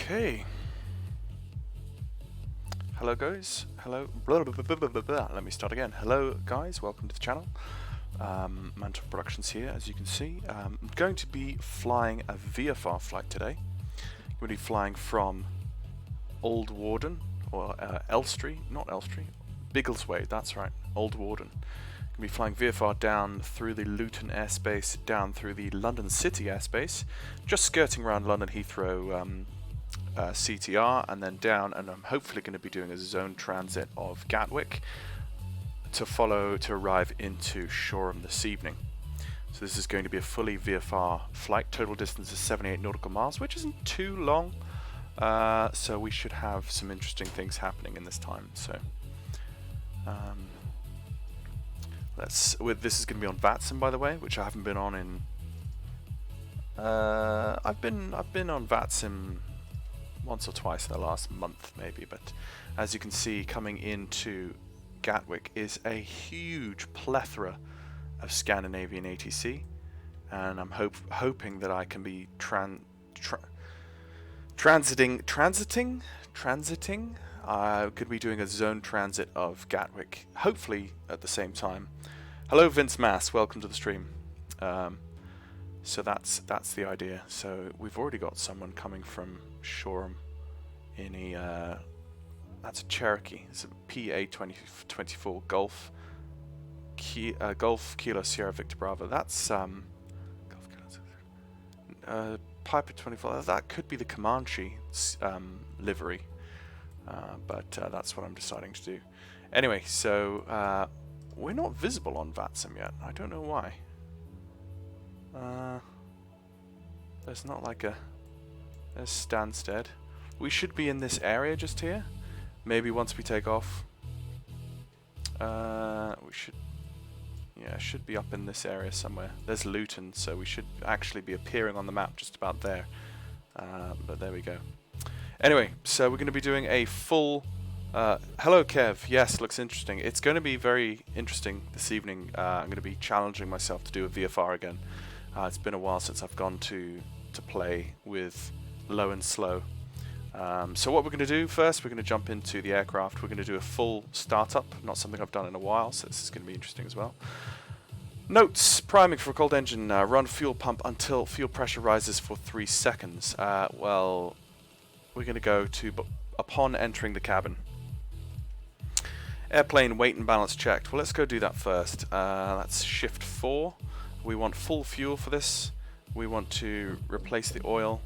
Okay. Hello guys. Hello. Blah, blah, blah, blah, blah, blah. Let me start again. Hello guys. Welcome to the channel. Mantle Productions here, as you can see. I'm going to be flying a VFR flight today. I'm going to be flying from Old Warden, or Elstree, not Elstree, Biggleswade, that's right, Old Warden. I'm going to be flying VFR down through the Luton airspace, down through the London City airspace, just skirting around London Heathrow CTR, and then down, and I'm hopefully going to be doing a zone transit of Gatwick to arrive into Shoreham this evening. So this is going to be a fully VFR flight. Total distance is 78 nautical miles, which isn't too long. So we should have some interesting things happening in this time. So this is going to be on VATSIM, by the way, which I haven't been on in. I've been on VATSIM once or twice in the last month, maybe. But as you can see, coming into Gatwick is a huge plethora of Scandinavian ATC, and I'm hoping that I can be transiting. Could be doing a zone transit of Gatwick, hopefully at the same time. Hello, Vince Mass. Welcome to the stream. So that's the idea. So we've already got someone coming from Shoreham in a that's a Cherokee. It's a PA-24 Golf Kilo Sierra Victor Bravo. That's Piper 24. That could be the Comanche livery, but that's what I'm deciding to do. Anyway, so we're not visible on VATSIM yet. I don't know why. There's not like there's Stansted. We should be in this area just here. Maybe once we take off, we should be up in this area somewhere. There's Luton, so we should actually be appearing on the map just about there. But there we go. Anyway, so we're going to be doing a full. Hello, Kev. Yes, looks interesting. It's going to be very interesting this evening. I'm going to be challenging myself to do a VFR again. It's been a while since I've gone to play with low and slow. So what we're going to do first, we're going to jump into the aircraft. We're going to do a full startup, not something I've done in a while, so this is going to be interesting as well. Notes: priming for a cold engine, run fuel pump until fuel pressure rises for 3 seconds. Well, we're going to go to upon entering the cabin. Airplane weight and balance checked. Well, let's go do that first. That's shift 4. We want full fuel for this. We want to replace the oil.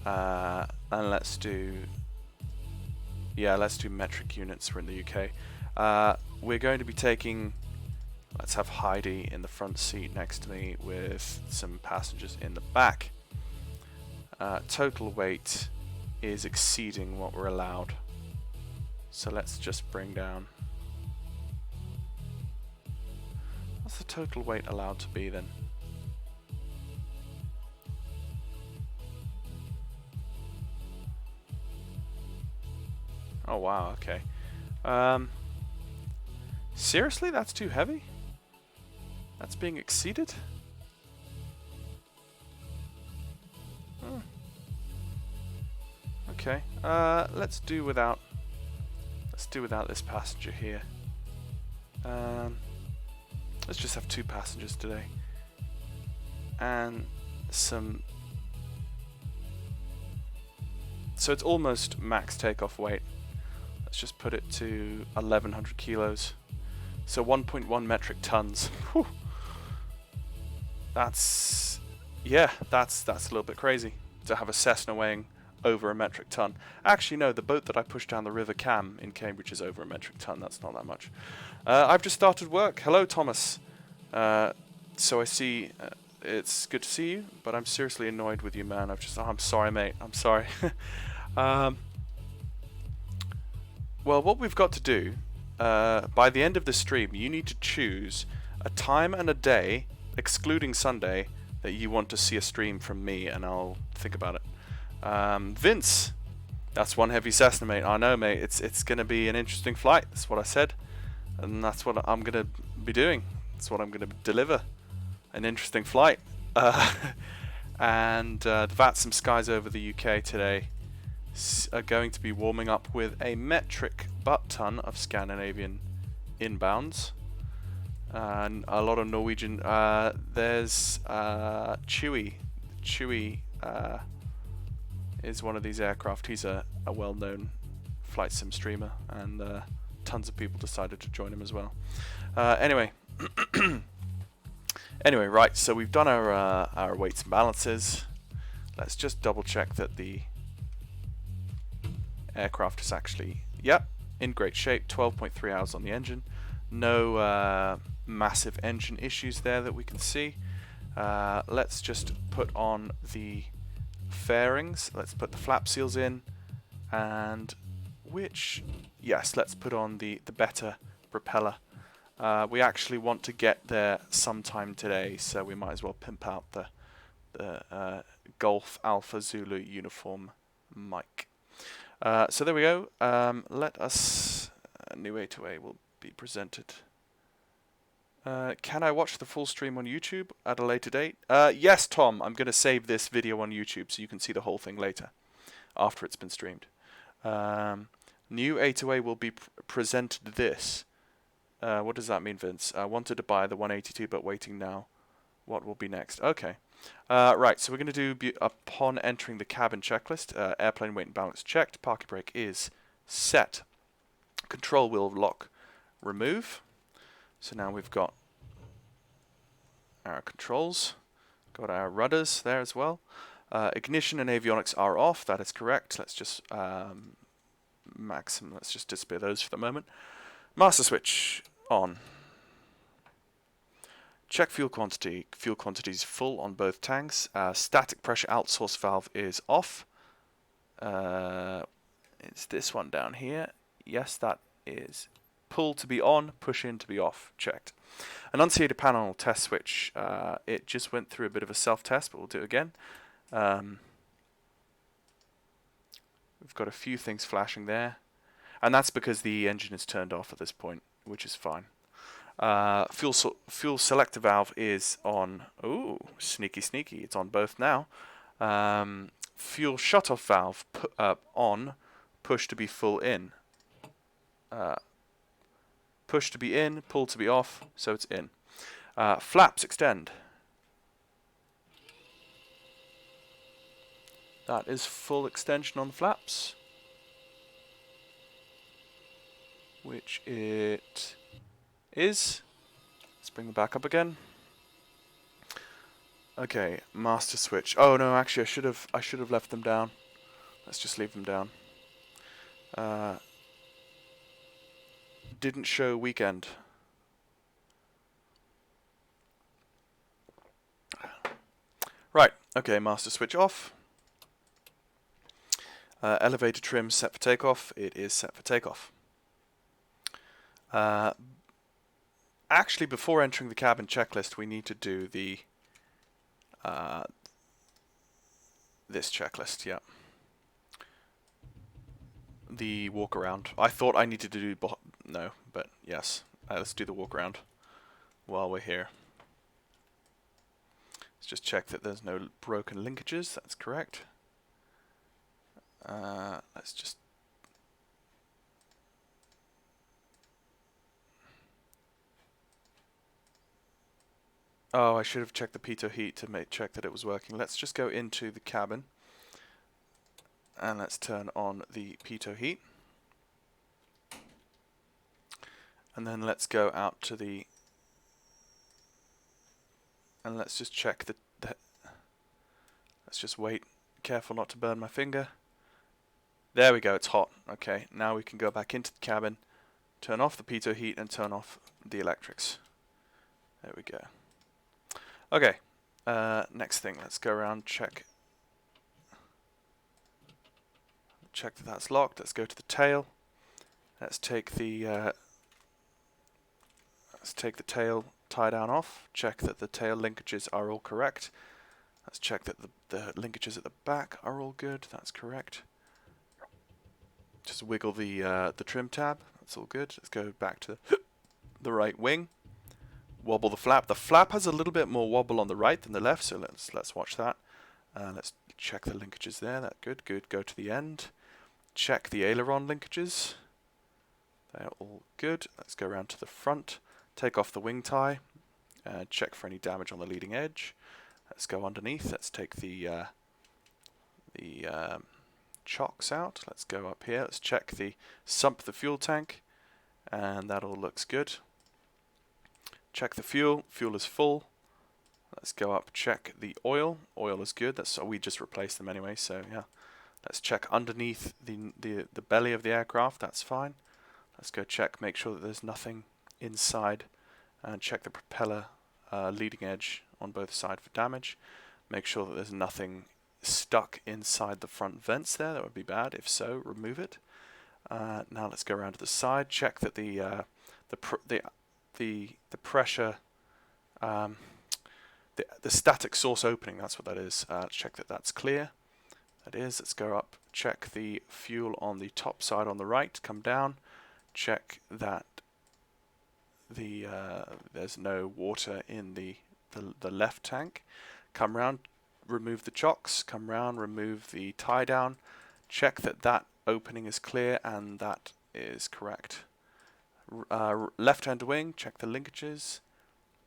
And let's do metric units. We're in the UK. We're going to be taking, let's have Heidi in the front seat next to me with some passengers in the back. Total weight is exceeding what we're allowed, so let's just bring down the total weight allowed to be then? Oh wow, okay. Seriously, that's too heavy? That's being exceeded? Oh. Okay, let's do without this passenger here. Let's just have 2 passengers today. And some... So it's almost max takeoff weight. Let's just put it to 1100 kilos. So 1.1 metric tons. Whew. That's... yeah, that's a little bit crazy to have a Cessna weighing over a metric ton. Actually, no, the boat that I pushed down the River Cam in Cambridge is over a metric ton. That's not that much. I've just started work. Hello, Thomas. So I see... it's good to see you, but I'm seriously annoyed with you, man. I'm sorry, mate. I'm sorry. Well, what we've got to do, by the end of the stream, you need to choose a time and a day, excluding Sunday, that you want to see a stream from me, and I'll think about it. Vince, that's one heavy Cessna, mate. I know, mate. It's going to be an interesting flight. That's what I said, and that's what I'm going to be doing. That's what I'm going to deliver. An interesting flight. And the VATSIM skies over the UK today are going to be warming up with a metric butt ton of Scandinavian inbounds. And a lot of Norwegian. There's Chewy. Chewy is one of these aircraft. He's a well-known flight sim streamer, and tons of people decided to join him as well. Anyway. Anyway, right, so we've done our weights and balances. Let's just double check that the aircraft is actually, yep, in great shape. 12.3 hours on the engine. No massive engine issues there that we can see. Let's just put on the fairings. Let's put the flap seals in, and yes, let's put on the better propeller. We actually want to get there sometime today, so we might as well pimp out the Golf Alpha Zulu uniform mic. So there we go. Let us... new A2A will be presented. Can I watch the full stream on YouTube at a later date? Yes, Tom. I'm going to save this video on YouTube so you can see the whole thing later, after it's been streamed. New A2A will be presented this. What does that mean, Vince? Wanted to buy the 182 but waiting now. What will be next? Okay. Right, so we're going to do, upon entering the cabin checklist, airplane weight and balance checked, parking brake is set. Control wheel lock remove. So now we've got our controls, got our rudders there as well. Ignition and avionics are off, that is correct. Let's just let's just display those for the moment. Master switch on. Check fuel quantity. Fuel quantity is full on both tanks. Static pressure outsource valve is off. It's this one down here. Yes, that is pull to be on, push in to be off. Checked. Annunciator panel test switch. It just went through a bit of a self-test, but we'll do it again. We've got a few things flashing there. And that's because the engine is turned off at this point, which is fine. Fuel selector valve is on. Ooh, sneaky, sneaky. It's on both now. Fuel shutoff valve on, push to be full in. Push to be in, pull to be off, so it's in. Flaps extend. That is full extension on the flaps. Which it is. Let's bring them back up again. Okay, master switch. Oh no, actually I should have left them down. Let's just leave them down. Didn't show weekend. Right, okay, master switch off. Elevator trim set for takeoff. It is set for takeoff. actually, before entering the cabin checklist, we need to do the this checklist. Yeah, the walk around. I thought I needed to do no, but yes, let's do the walk around while we're here. Let's just check that there's no broken linkages. That's correct. Let's just. Oh, I should have checked the pitot heat to check that it was working. Let's just go into the cabin and let's turn on the pitot heat. And then let's go out to the, and let's just check the let's just wait, careful not to burn my finger. There we go, it's hot. Okay, now we can go back into the cabin, turn off the pitot heat and turn off the electrics. There we go. Okay, next thing, let's go around, check that that's locked. Let's go to the tail. Let's take the tail tie down off. Check that the tail linkages are all correct. Let's check that the linkages at the back are all good. That's correct. Just wiggle the trim tab. That's all good. Let's go back to the right wing. Wobble the flap. The flap has a little bit more wobble on the right than the left, so let's watch that. Let's check the linkages there. That's good. Good. Go to the end. Check the aileron linkages. They're all good. Let's go around to the front. Take off the wing tie. Check for any damage on the leading edge. Let's go underneath. Let's take the chocks out. Let's go up here. Let's check the sump, the fuel tank, and that all looks good. Check the fuel. Fuel is full. Let's go up. Check the oil. Oil is good. We just replaced them anyway. So yeah. Let's check underneath the belly of the aircraft. That's fine. Let's go check. Make sure that there's nothing inside, and check the propeller leading edge on both sides for damage. Make sure that there's nothing stuck inside the front vents there. That would be bad. If so, remove it. Now let's go around to the side. Check that the pressure, the static source opening. That's what that is. Check that that's clear. That is. Let's go up. Check the fuel on the top side on the right. Come down. Check that there's no water in the left tank. Come round, remove the chocks. Come round, remove the tie down. Check that that opening is clear and that is correct. Left hand wing, check the linkages.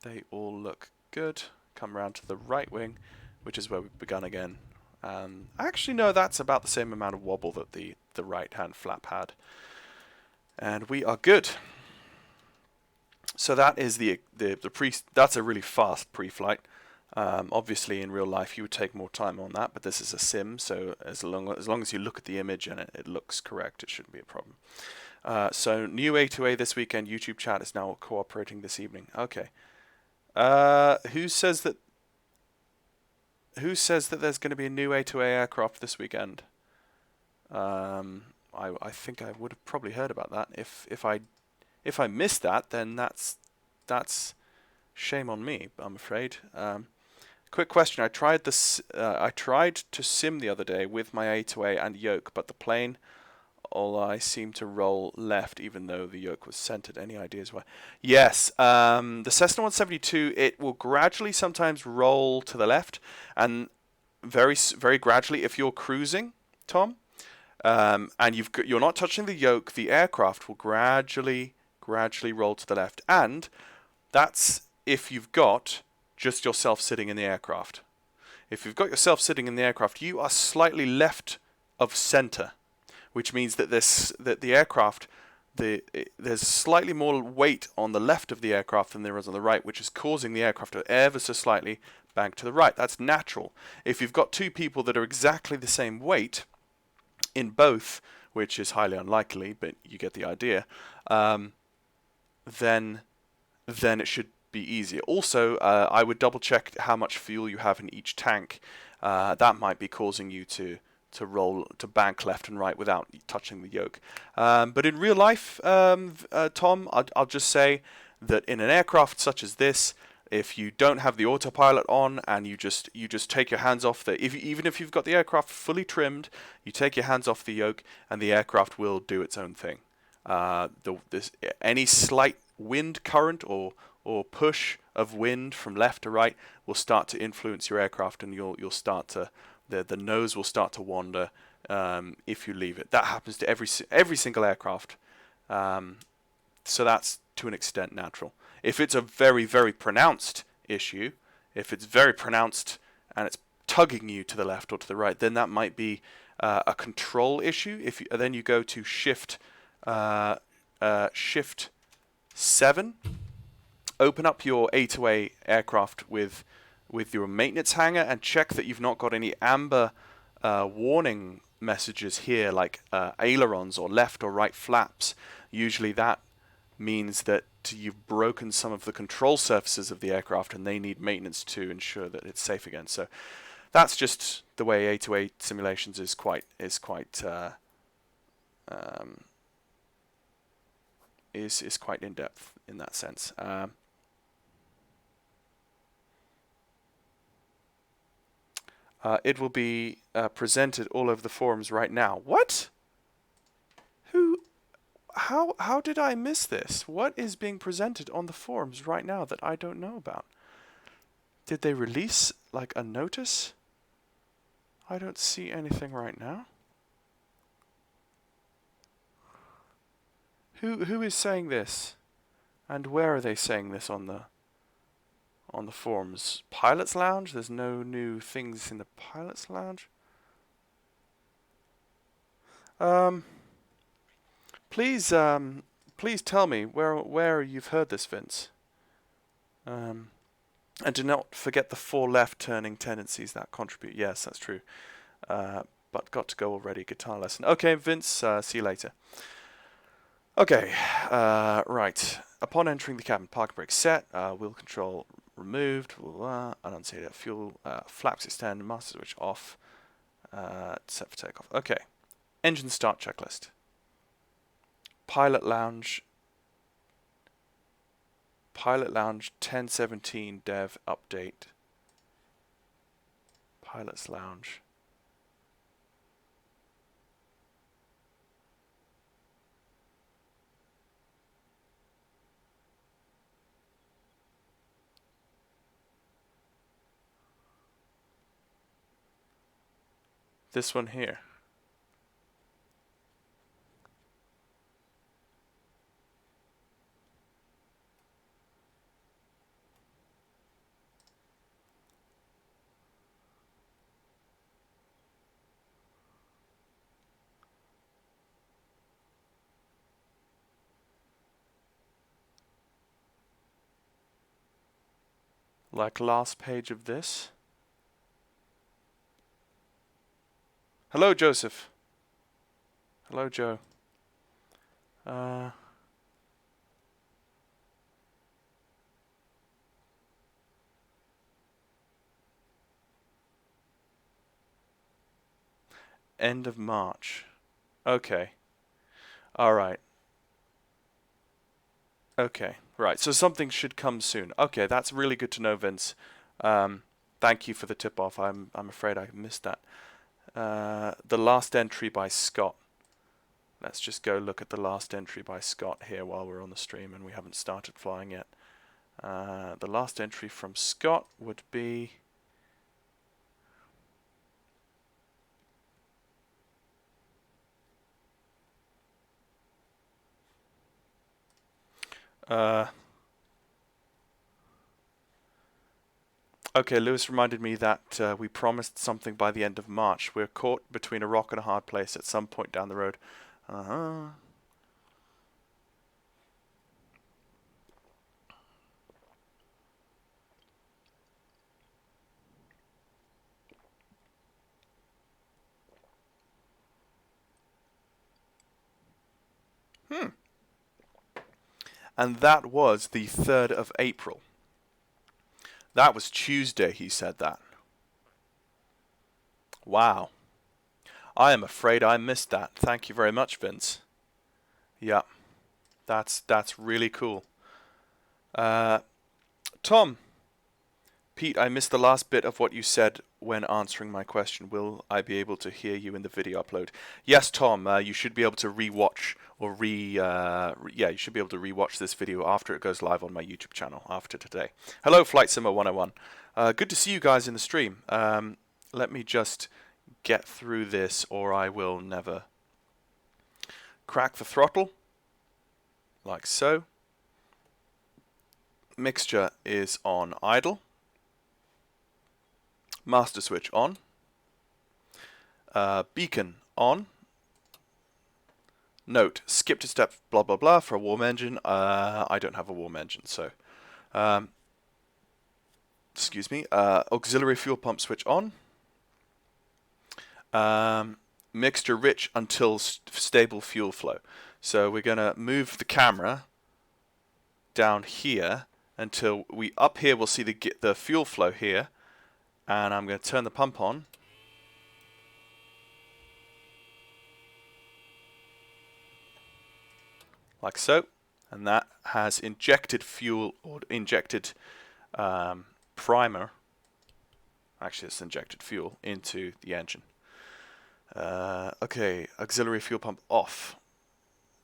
They all look good. Come round to the right wing, which is where we've begun again. Actually, no, that's about the same amount of wobble that the right hand flap had. And we are good. So that is that's a really fast pre-flight. Obviously, in real life, you would take more time on that, but this is a sim, so as long as you look at the image and it looks correct, it shouldn't be a problem. So new A2A this weekend. YouTube chat is now cooperating this evening. Okay. Who says that there's going to be a new A2A aircraft this weekend? I think I would have probably heard about that. If I missed that, then that's shame on me, I'm afraid. Quick question: I tried to sim the other day with my A2A and yoke, but the plane, I seemed to roll left even though the yoke was centered. Any ideas why? Yes, the Cessna 172, it will gradually sometimes roll to the left, and very gradually if you're cruising, Tom, and you're not touching the yoke, the aircraft will gradually roll to the left, and that's if you've got just yourself sitting in the aircraft. If you've got yourself sitting in the aircraft, you are slightly left of center, which means that the aircraft, there's slightly more weight on the left of the aircraft than there is on the right, which is causing the aircraft to ever so slightly bank to the right. That's natural. If you've got two people that are exactly the same weight in both, which is highly unlikely, but you get the idea, then it should be easier. Also, I would double check how much fuel you have in each tank. That might be causing you to bank left and right without touching the yoke. But in real life, Tom, I'll just say that in an aircraft such as this, if you don't have the autopilot on and you just take your hands off even if you've got the aircraft fully trimmed, you take your hands off the yoke and the aircraft will do its own thing. Any slight wind current or push of wind from left to right will start to influence your aircraft, and you'll start to the nose will start to wander if you leave it. That happens to every single aircraft. So that's to an extent natural. If it's a very, very pronounced issue, if it's very pronounced and it's tugging you to the left or to the right, then that might be a control issue. Then you go to shift 7, open up your A2A aircraft with your maintenance hangar and check that you've not got any amber warning messages here, like ailerons or left or right flaps. Usually that means that you've broken some of the control surfaces of the aircraft and they need maintenance to ensure that it's safe again. So that's just the way A2A simulations is quite in depth in that sense. It will be presented all over the forums right now. What? How did I miss this? What is being presented on the forums right now that I don't know about? Did they release like a notice? I don't see anything right now. Who is saying this? And where are they saying this on the forums? Pilot's Lounge? There's no new things in the Pilot's Lounge. Please tell me where you've heard this, Vince. And do not forget the 4 left turning tendencies that contribute. Yes, that's true. But got to go already. Guitar lesson. Okay, Vince. See you later. Okay. Right. Upon entering the cabin, parking brake set. Wheel control removed. Unseated fuel. Flaps extend. Master switch off. Set for takeoff. Okay. Engine start checklist. Pilot Lounge 1017 dev update. Pilot's Lounge. This one here. Like last page of this. Hello, Joseph. Hello, Joe. End of March. Okay. All right. Okay. Right. So something should come soon. Okay, that's really good to know, Vince. Thank you for the tip-off. I'm afraid I missed that. The last entry by Scott. Let's just go look at the last entry by Scott here while we're on the stream and we haven't started flying yet. The last entry from Scott would be... Okay, Lewis reminded me that we promised something by the end of March. We're caught between a rock and a hard place at some point down the road. And that was the 3rd of April. That was Tuesday, he said that. Wow. I am afraid I missed that. Thank you very much, Vince. Yeah. That's really cool. Tom, Pete, I missed the last bit of what you said when answering my question. Will I be able to hear you in the video upload? Yes, Tom, you should be able to rewatch or you should be able to rewatch this video after it goes live on my YouTube channel after today. Hello, Flight Simmer 101. Good to see you guys in the stream. Let me just get through this or I will never crack the throttle, like so. Mixture is on idle. Master switch on. Beacon on. Note, skipped a step, blah blah blah, for a warm engine. I don't have a warm engine, so excuse me. Auxiliary fuel pump switch on. Mixture rich until stable fuel flow. So we're gonna move the camera down here until up here we'll see the fuel flow here, and I'm going to turn the pump on. Like so, and that has injected fuel or injected primer. Actually, it's injected fuel into the engine. Okay, auxiliary fuel pump off.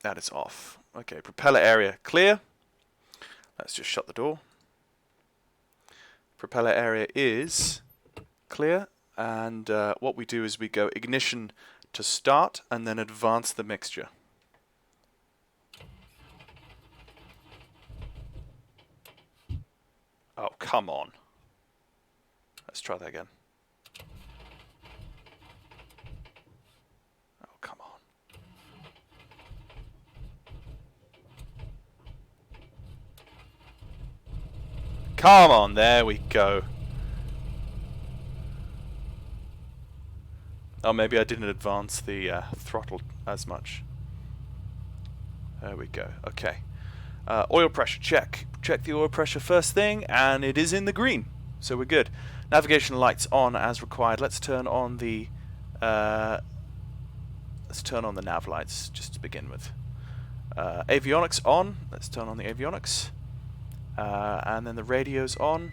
That is off. Okay, propeller area clear. Let's just shut the door. Propeller area is clear, and what we do is we go ignition to start and then advance the mixture. Oh, come on. Let's try that again. Oh, come on. Come on, there we go. Oh, maybe I didn't advance the throttle as much. There we go. Okay. Oil pressure, check. Check the oil pressure first thing, and it is in the green. So we're good. Navigation lights on as required. Let's turn on the nav lights just to begin with. Avionics on. Let's turn on the avionics. And then the radios on,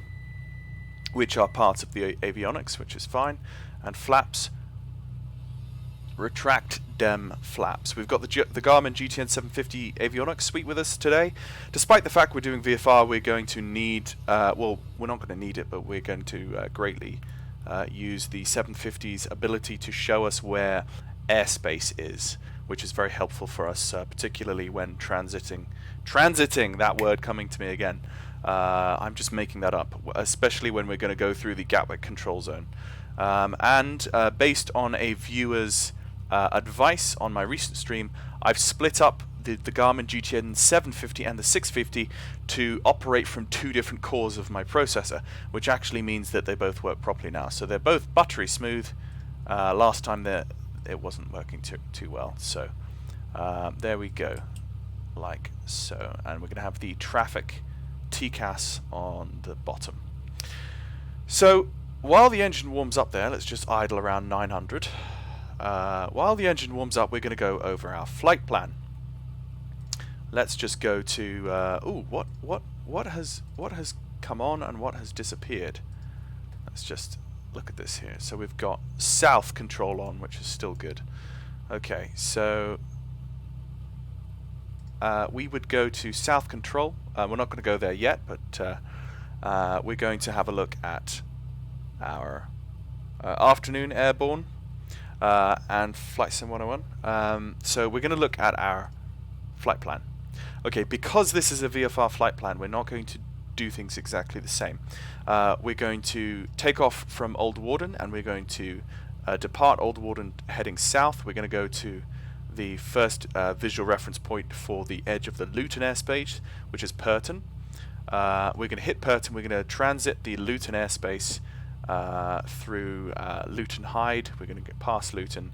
which are parts of the avionics, which is fine. And flaps. Retract dem flaps. We've got the Garmin GTN 750 avionics suite with us today. Despite the fact we're doing VFR, we're going to need, well, we're not going to need it, but we're going to greatly use the 750's ability to show us where airspace is, which is very helpful for us, particularly when transiting, that word coming to me again. I'm just making that up, especially when we're going to go through the Gatwick control zone. And based on a viewer's advice on my recent stream, I've split up the Garmin GTN 750 and the 650 to operate from two different cores of my processor, which actually means that they both work properly now. So they're both buttery smooth. Last time it wasn't working too well. So there we go, like so. And we're going to have the traffic TCAS on the bottom. So while the engine warms up there, let's just idle around 900. While the engine warms up, we're going to go over our flight plan. Let's just go to what has come on and what has disappeared. Let's just look at this here. So we've got south control on, which is still good. Okay, so we would go to south control. We're not going to go there yet, but we're going to have a look at our afternoon airborne and Flight Sim 101. So we're going to look at our flight plan. Okay, because this is a VFR flight plan, we're not going to do things exactly the same. We're going to take off from Old Warden, and we're going to depart Old Warden heading south. We're going to go to the first visual reference point for the edge of the Luton airspace, which is Purton. We're going to hit Purton. We're going to transit the Luton airspace through Luton Hyde. We're going to get past Luton,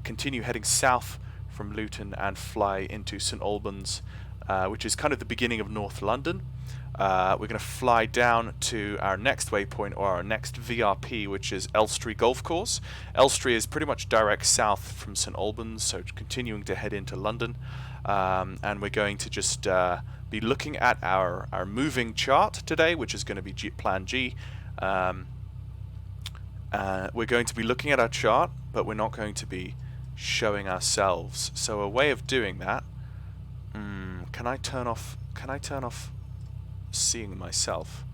continue heading south from Luton and fly into St Albans, which is kind of the beginning of North London. We're going to fly down to our next waypoint, or our next VRP, which is Elstree Golf Course. Elstree is pretty much direct south from St Albans, so continuing to head into London. And we're going to just be looking at our moving chart today, which is going to be Plan G. We're going to be looking at our chart, but we're not going to be showing ourselves. So a way of doing that, can I turn off seeing myself?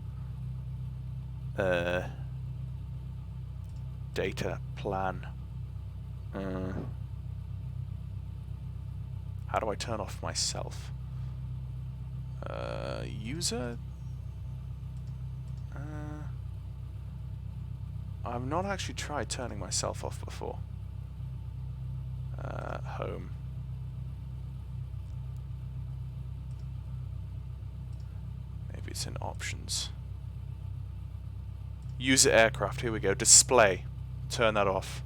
Data plan. How do I turn off myself? User? I've not actually tried turning myself off before. Home. Maybe it's in options. User aircraft, here we go. Display. Turn that off.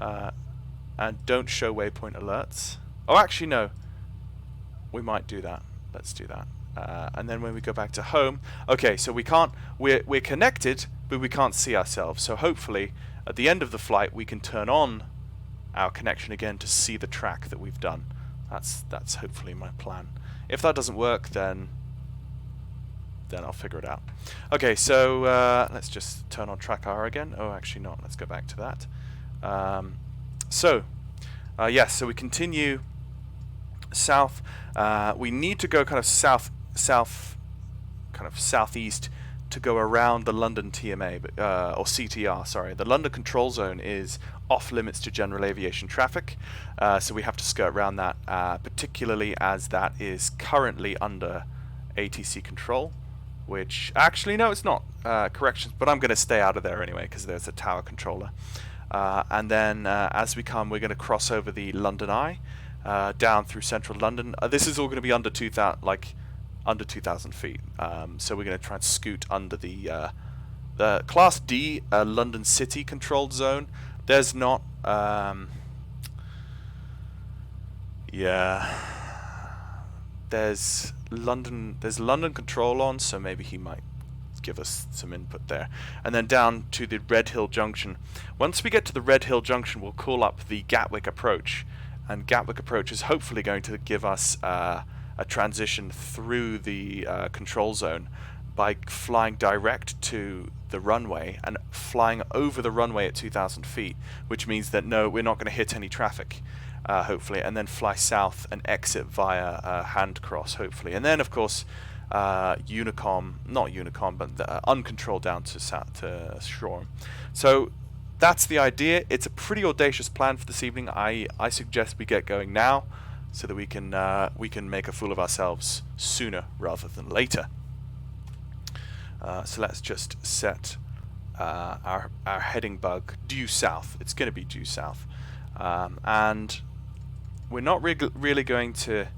And don't show waypoint alerts. Oh, actually no. We might do that. Let's do that. And then when we go back to home, okay, so we're connected, but we can't see ourselves. So hopefully, at the end of the flight, we can turn on our connection again to see the track that we've done. That's hopefully my plan. If that doesn't work, then I'll figure it out. Okay, so let's just turn on track R again. Oh, actually not. Let's go back to that. Yes, so we continue south. We need to go kind of southeast to go around the London TMA, or CTR, sorry. The London control zone is off limits to general aviation traffic, so we have to skirt around that, particularly as that is currently under ATC control, which, actually, no, it's not. Corrections, but I'm going to stay out of there anyway, because there's a tower controller. And then, as we come, we're going to cross over the London Eye, down through central London. This is all going to be under 2,000 feet. So we're going to try and scoot under the Class D London City controlled zone. There's not, there's London control on, so maybe he might give us some input there. And then down to the Red Hill Junction. Once we get to the Red Hill Junction, we'll call up the Gatwick approach, and Gatwick approach is hopefully going to give us a transition through the control zone by flying direct to the runway and flying over the runway at 2,000 feet, which means that no, we're not going to hit any traffic, hopefully, and then fly south and exit via hand cross, hopefully. And then, of course, not Unicom, but uncontrolled down to Shoreham. So that's the idea. It's a pretty audacious plan for this evening. I suggest we get going now, so that we can make a fool of ourselves sooner rather than later. So let's just set our heading bug due south. It's going to be due south, and we're not really going to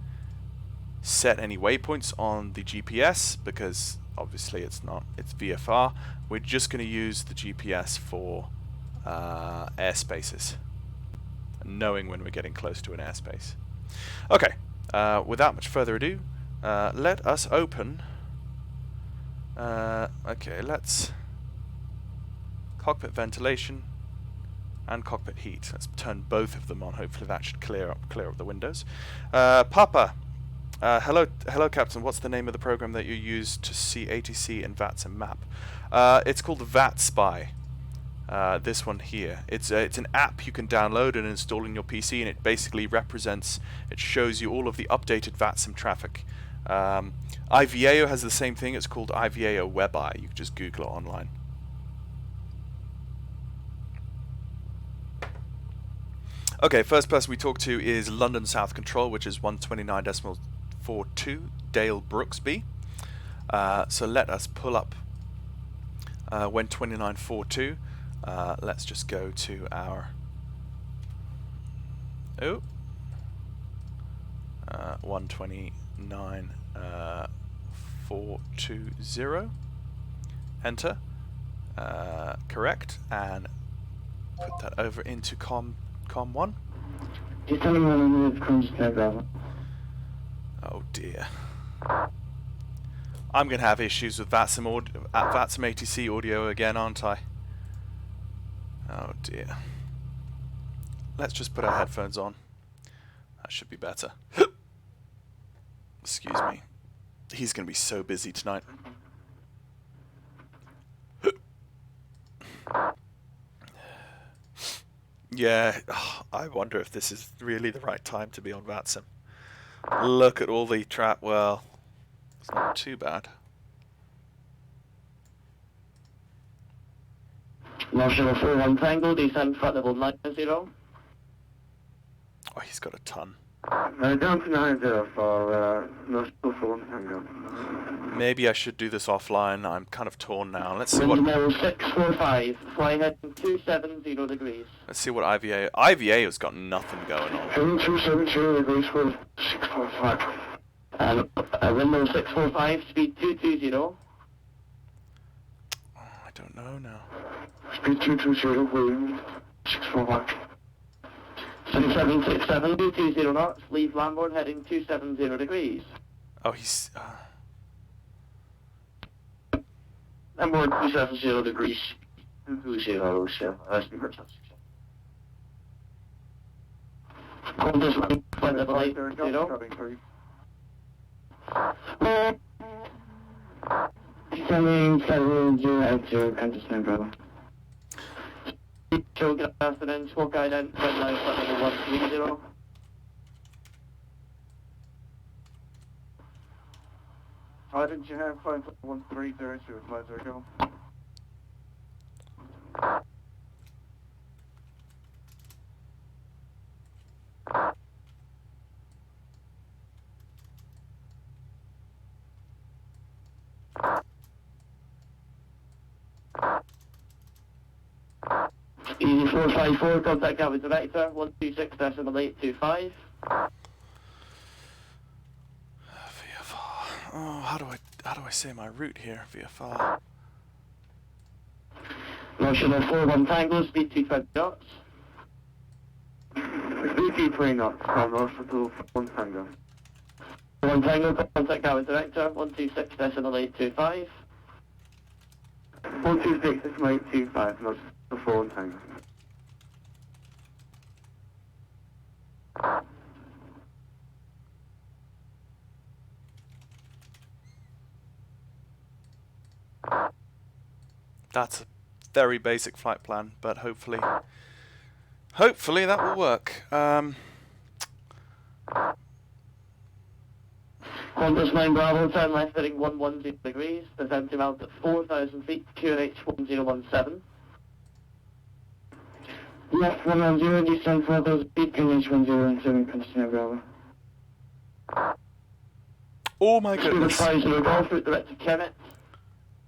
set any waypoints on the GPS, because obviously it's VFR. We're just going to use the GPS for airspaces, knowing when we're getting close to an airspace. Okay, without much further ado, let us open. Okay, let's cockpit ventilation and cockpit heat. Let's turn both of them on. Hopefully that should clear up the windows. Papa, hello, Captain. What's the name of the program that you use to see ATC and VATSIM map? It's called the VAT Spy. This one here. It's an app you can download and install in your PC, and it basically it shows you all of the updated VATSIM traffic. IVAO has the same thing. It's called IVAO WebEye. You can just Google it online. Okay, first person we talk to is London South Control, which is 129.42 Dale Brooksby. So let us pull up 129.42. Let's just go to our 129.420. Enter. Correct, and put that over into COM 1. Oh dear. I'm going to have issues with VATSIM ATC audio again, aren't I? Oh dear. Let's just put our headphones on. That should be better. Excuse me. He's going to be so busy tonight. Yeah, I wonder if this is really the right time to be on VATSIM. Look at all the trap. Well, it's not too bad. National 41 Tango, descend front level 90. Oh, he's got a ton. Down to 90 for National 41 Tango. Maybe I should do this offline. I'm kind of torn now. Let's see what. Wind 645, fly heading 270 degrees. Let's see what IVA. IVA has got nothing going on. Heading 270 degrees for 645. Wind 645, speed 220. Oh, I don't know now. Speed 220, wind 645. 767, 220 knots, leave landboard heading 270 degrees. Oh, he's. Landboard 270 degrees. 220, that's the first. Compass line, flight level 80. Descending 702, Kansas Nine Bravo. Good afternoon, squawk guidance, flight line, flight level 130. How did you have flight level 130 to advise our go? Easy 454, contact Gatwick director, 126.825. VFR. Oh, how do I say my route here? VFR. National 41 Tango, speed 220 knots. Speed 3 knots, from National 1 Tango. 1 Tango, contact Gatwick director, 126.825. 126.825, not the 4 Tango. That's a very basic flight plan, but hopefully that will work. Compass 9 Bravo, turn left heading 110 degrees, descend to mount at 4,000 feet, QNH 1017. Left 110, descend 4,000 feet, QNH 1017, Compass 9 Bravo. Oh my goodness. Golf route direct to Kemet.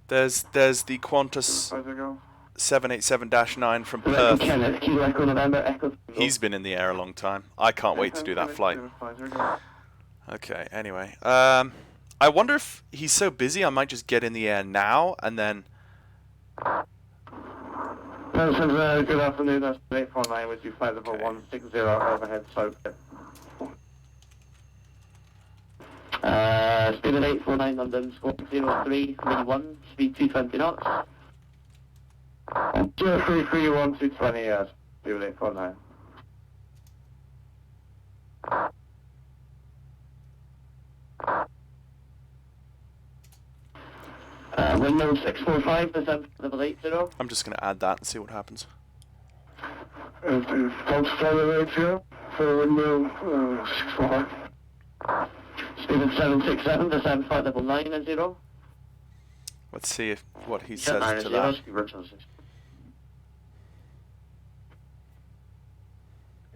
There's the Qantas 787-9 from Perth. Kemet, Kilo Echo November, Echo. He's been in the air a long time. I can't wait to do that flight. Okay, anyway. I wonder if he's so busy I might just get in the air now and then... Good afternoon, that's 849 with you, flight level 160 overhead south. Speed at 849 London, squawk 0331, speed 220 knots. 0331, 220, yes, speed at 849. Window 645, descent level 80. I'm just going to add that and see what happens. False level 80 for window 645. Speed at 767, descend flight level 90. Let's see what he says to that.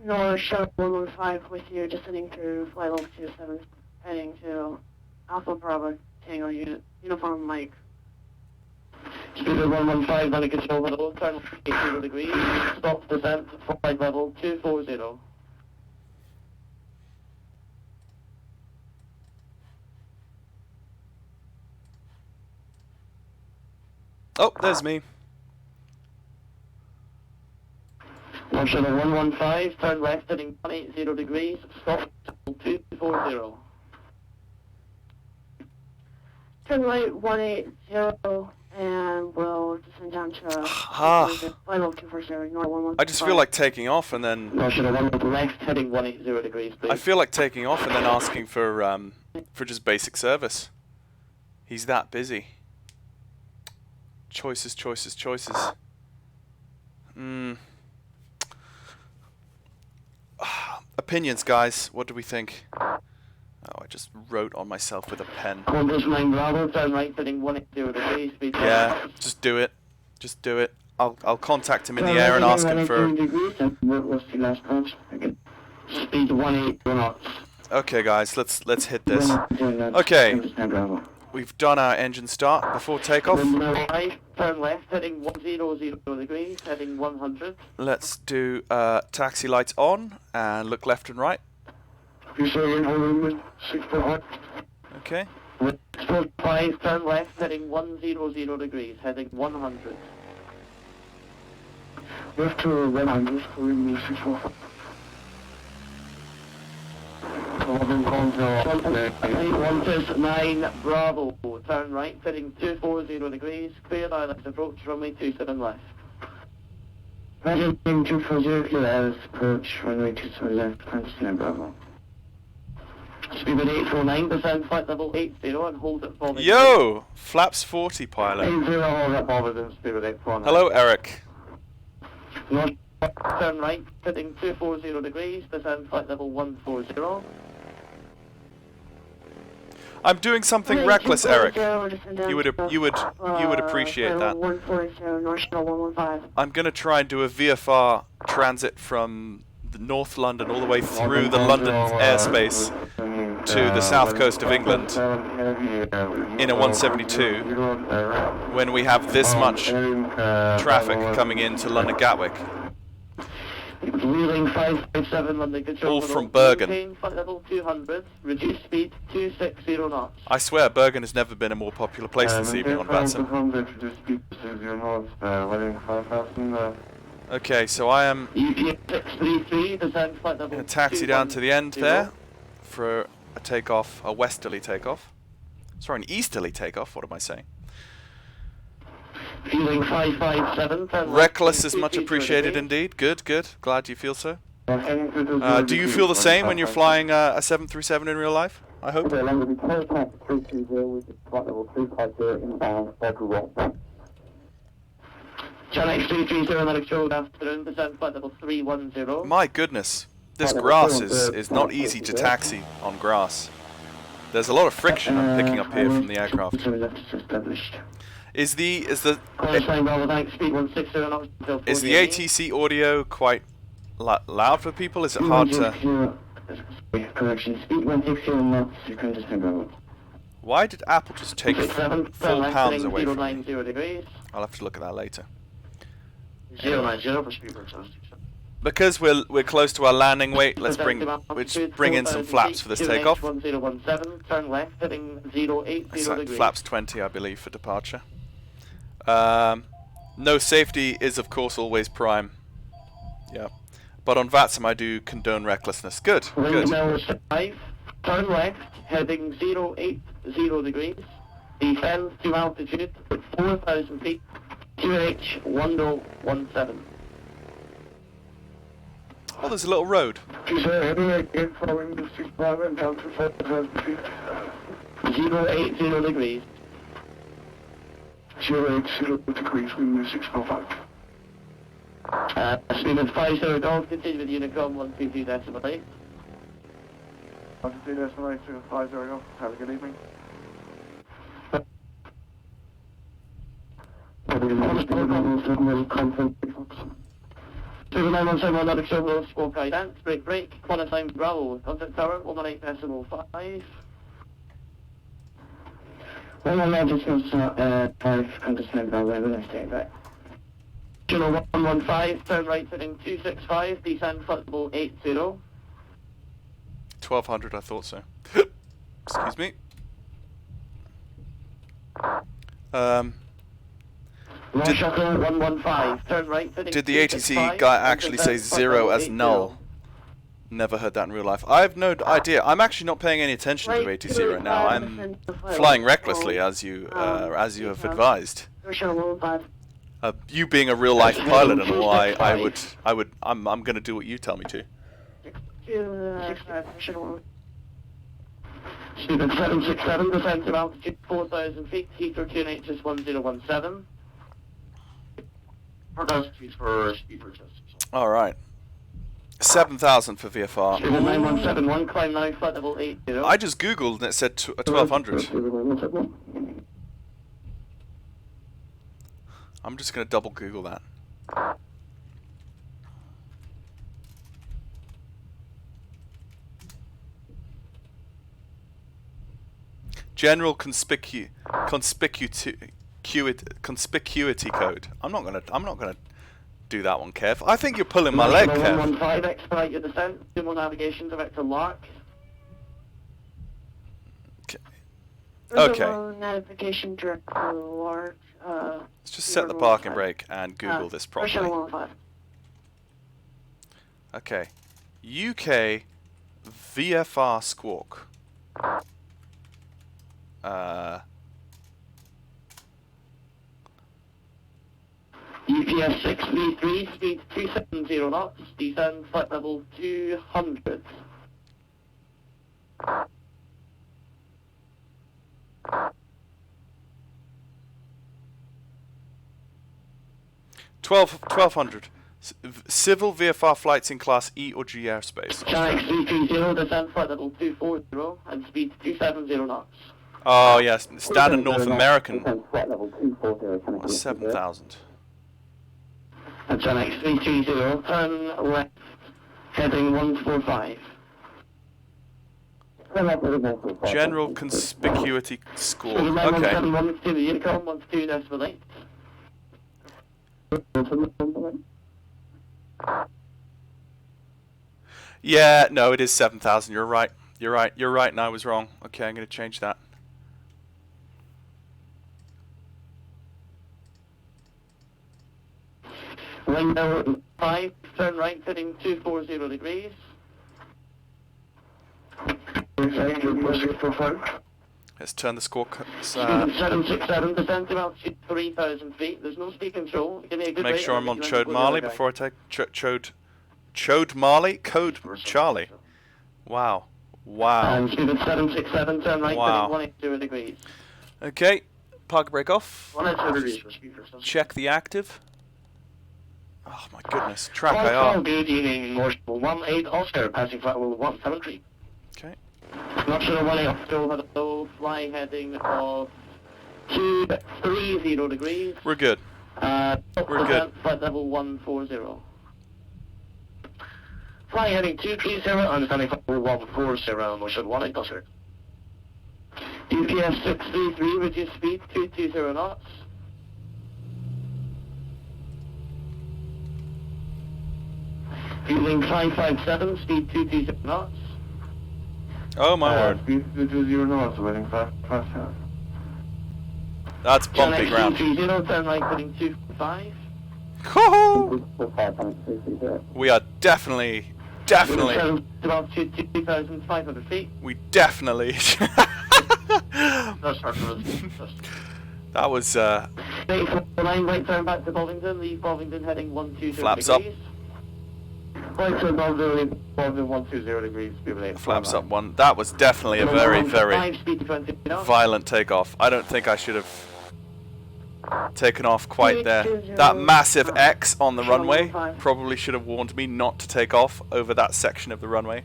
North Shore 115 with you, descending through flight level 27, heading to Alpha Bravo Tango unit, uniform Mike. Speed at 115, under control level, turn 80 degrees, stop descent, flight level 240. Oh, there's me. National 115, turn left heading 180 degrees, stop 240. Turn right 180, and we'll descend down to flight level 240, North 115. I just feel like taking off and then... National 1 left heading 180 degrees, please. I feel like taking off and then asking for for just basic service. He's that busy. Choices, choices, choices. Opinions, guys. What do we think? Oh, I just wrote on myself with a pen. Compass 9 Bravo, turn right, heading 180 degrees, speed. Yeah, just do it. Just do it. I'll contact him in the air and ask him for... What's the last punch? Speed 180 knots. Okay, guys, let's hit this. Okay, we've done our engine start before takeoff. Right, turn left, heading 100 degrees, heading 100. Let's do taxi lights on and look left and right. Okay. 5, turn left, heading 100 degrees, heading 100. Left to 100, 169 Bravo, turn right, heading 240 degrees, clear island approach, runway 27 left. Heading 240 clear approach, runway 27 left, 29 Bravo. Speed at 849, descend flight level 80 and hold it for the... Yo! Flaps 40 pilot. 80, hold it forward and speed at 849. Hello, Eric. North, turn right, heading 240 degrees, descend flight level 140. I'm doing something reckless, Eric. You would appreciate that. 140, North Shuttle 115. I'm gonna try and do a VFR transit from the North London all the way through the London airspace to the south coast of England in a 172 when we have this much traffic coming into London Gatwick. Wheeling 557 London control. All from Bergen. Maintain flight level 200, reduce speed 260 knots. I swear Bergen has never been a more popular place this evening on VATSIM. Okay, so I am going to taxi down to the end there for a takeoff, a westerly takeoff. Sorry, an easterly takeoff, what am I saying? Feeling 557. Reckless is much appreciated indeed. Good, good. Glad you feel so. Do you feel the same when you're flying a 737 in real life? I hope. My goodness, this grass is not easy to taxi on grass. There's a lot of friction I'm picking up here from the aircraft. Is the ATC audio quite loud for people? Is it hard to... Why did Apple just take 4 pounds away from me? I'll have to look at that later. 090 for speed. Because we're close to our landing weight, let's bring in some flaps for this takeoff. 1017, turn left, heading 080 degrees. Flaps 20, I believe, for departure. No safety is, of course, always prime. Yeah. But on VATSIM, I do condone recklessness. Good, good. Turn left, heading 080 degrees. Descend to altitude at 4,000 feet. QH 1017. Oh, there's a little road. 080 degrees. 080 degrees, wind 605. Speed at 50 Golf, continue with Unicom 122.8. 122.8 to 50 Golf, have a good evening. Squawk guidance, break, qualifying Bravo, contact tower, 18.5. 115, turn right heading 265, descend flight level 80. 1200, I thought so. Excuse me. Shuttle 115, turn right heading Did the ATC guy actually say 0 as null? Never heard that in real life. I have no idea. I'm actually not paying any attention to ATC right now. I'm flying recklessly, as you have advised. You being a real life pilot and all, I'm going to do what you tell me to. Student 767, descend to altitude 4,000 feet, Heathrow 2NHS 1017. Please for speed for justice. All right. 7,000 for VFR. Student 9171, climb now, flight level 80. I just googled and it said 1,200. I'm just going to double Google that. General conspicuity code. I'm not gonna do that one, Kev. I think you're pulling my leg, Kev. 115, expedite your descent. Sumo navigation direct to Lark. Okay. Navigation direct to Lark. Let's just set the parking brake and Google this properly. 115. Okay. UK VFR squawk. UPS 6V3, speed 270 knots, descend flight level 200. $1,200. Civil VFR flights in Class E or G airspace. Channel 330, descend flight level 240, and speed 270 knots. Oh yes, standard North American. Flight level 240, 7,000. And Channel 330, turn left, heading 145. General conspicuity score. Okay. 171 to the Unicom, 12.8. Yeah, no, it is 7,000. You're right. You're right. You're right, and I was wrong. Okay, I'm going to change that. Window 5, turn right, heading 240 degrees. Let's turn the score. 767, descend to altitude 3,000 feet. There's no speed control. Give me a good Make rate sure I'm on and Chode go Marley the other before I take Chode Marley? Code Charlie. Wow. Wow. And student 767, turn right, Wow. heading 180 degrees. Okay, park brake off. 180 degrees for speed for sunset. Check the active. Oh my goodness, track All IR. good evening, Morse 18 Oscar, passing flight level 173. Okay. Not sure 18 Oscar, hello, fly heading of 230 degrees. We're good. We're good. Flight level 140. Fly heading 230 and standing flight level 140, motion 18 Oscar. UPS 633, reduce speed 220 knots. Fueling 557, speed 220 knots. Oh my word. Speed 220 knots, waiting fast. That's bumpy ground. 330, turn right, heading 245. We are definitely. About 2,500 feet. We definitely. That's hard for us. That was. 849, right turn back to Bovington, leave Bovington heading 120 Flaps up. degrees. Right turn Bovington 120 degrees. Flaps up one. That was definitely a very, very 5, speed 20 knots. violent takeoff. I don't think I should have taken off quite there. That massive X on the runway probably should have warned me not to take off over that section of the runway.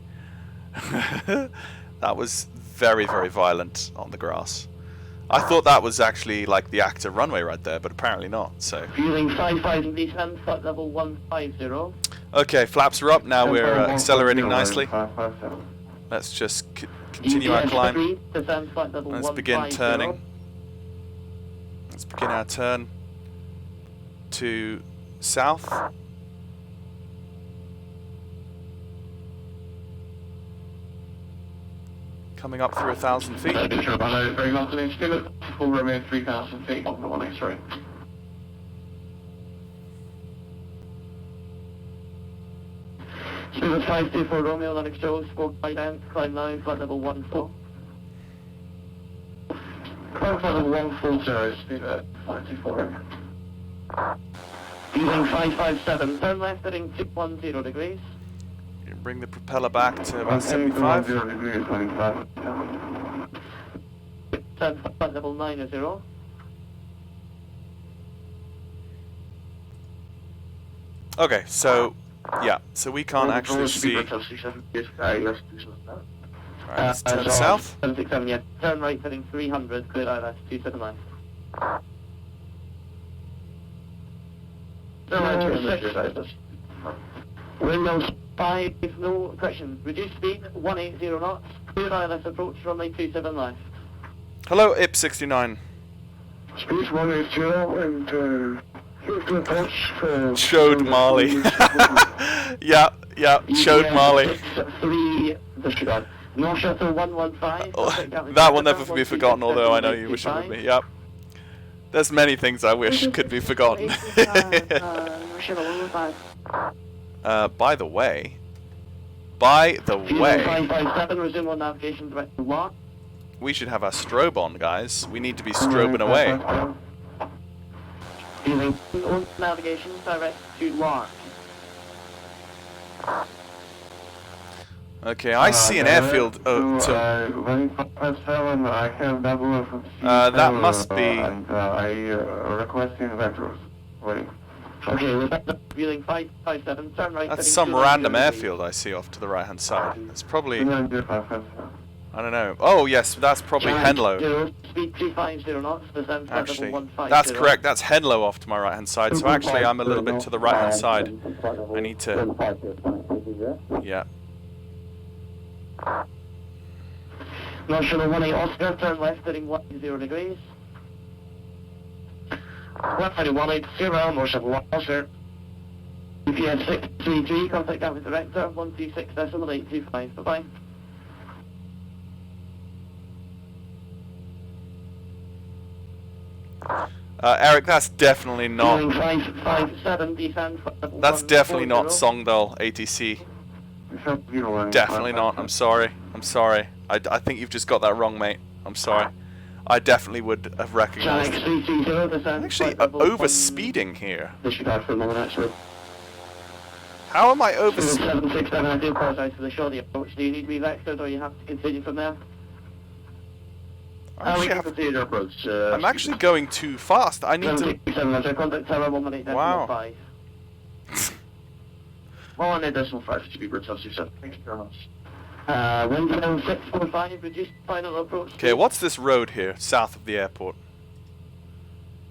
That was very, very violent on the grass. I thought that was actually like the active runway right there, but apparently not. So. Fueling 5,000 descend, flight level 150. Okay, flaps are up. Now we're accelerating nicely. Let's just continue our climb. Let's begin turning. Let's begin our turn to south. Coming up through 1,000 feet. Very much full remain 3,000 feet on the 183. Student 524 Romeo, Lennox Joe, spoke by land, climb now, flight level 14. Flight level 140, speed at 524. Using 557, turn left heading 210 degrees. You can bring the propeller back to about 75. 210 degrees, 25. turn flight level 90. Okay, so yeah, so we can't actually see. Right, let's turn south. 767, yeah. Turn right heading 300, clear ILS 279. Windows 5, no correction. Reduce speed 180 knots. Clear ILS approach runway 27 left. Hello, IP69. Speed 180 and Showed Marley. yeah, showed Marley. 3 disregard. No shuttle 115. Oh, that will never be forgotten, although I know you wish it would be. Yep. There's many things I wish could be forgotten. By the way, 557, resume on navigation direct to lock. we should have our strobe on, guys. We need to be strobing away. Using on navigation direct to lock. Okay, I see an airfield. Oh, that must be. Requesting vectors. Waiting. Okay, revealing 557, turn right. That's some random airfield I see off to the right-hand side. It's probably. I don't know. Oh yes, that's probably Henlow. Speed 250 knots, descend Actually, 150. that's correct. That's Henlow off to my right-hand side. So actually, I'm a little bit to the right-hand side. I need to. Yeah. National 18 Oscar, turn left heading 10 degrees. 180, National Oscar. GPS 633, contact Gatwick Director, 136.825, bye-bye. Eric, that's definitely not. 557, descend. That's definitely not Songdal ATC. Definitely not. I'm sorry. I'm sorry. I think you've just got that wrong, mate. I'm sorry. I definitely would have recognised it. I'm actually over speeding here. Disregard for a moment, actually. How am I over? 767, I do apologise for the short approach. Do you need to be vectored or you have to continue from there? I'm actually going too fast. I need to. Wow. One additional 5 to be Thank you very much. Wind 645, reduced final approach. Okay, what's this road here, south of the airport?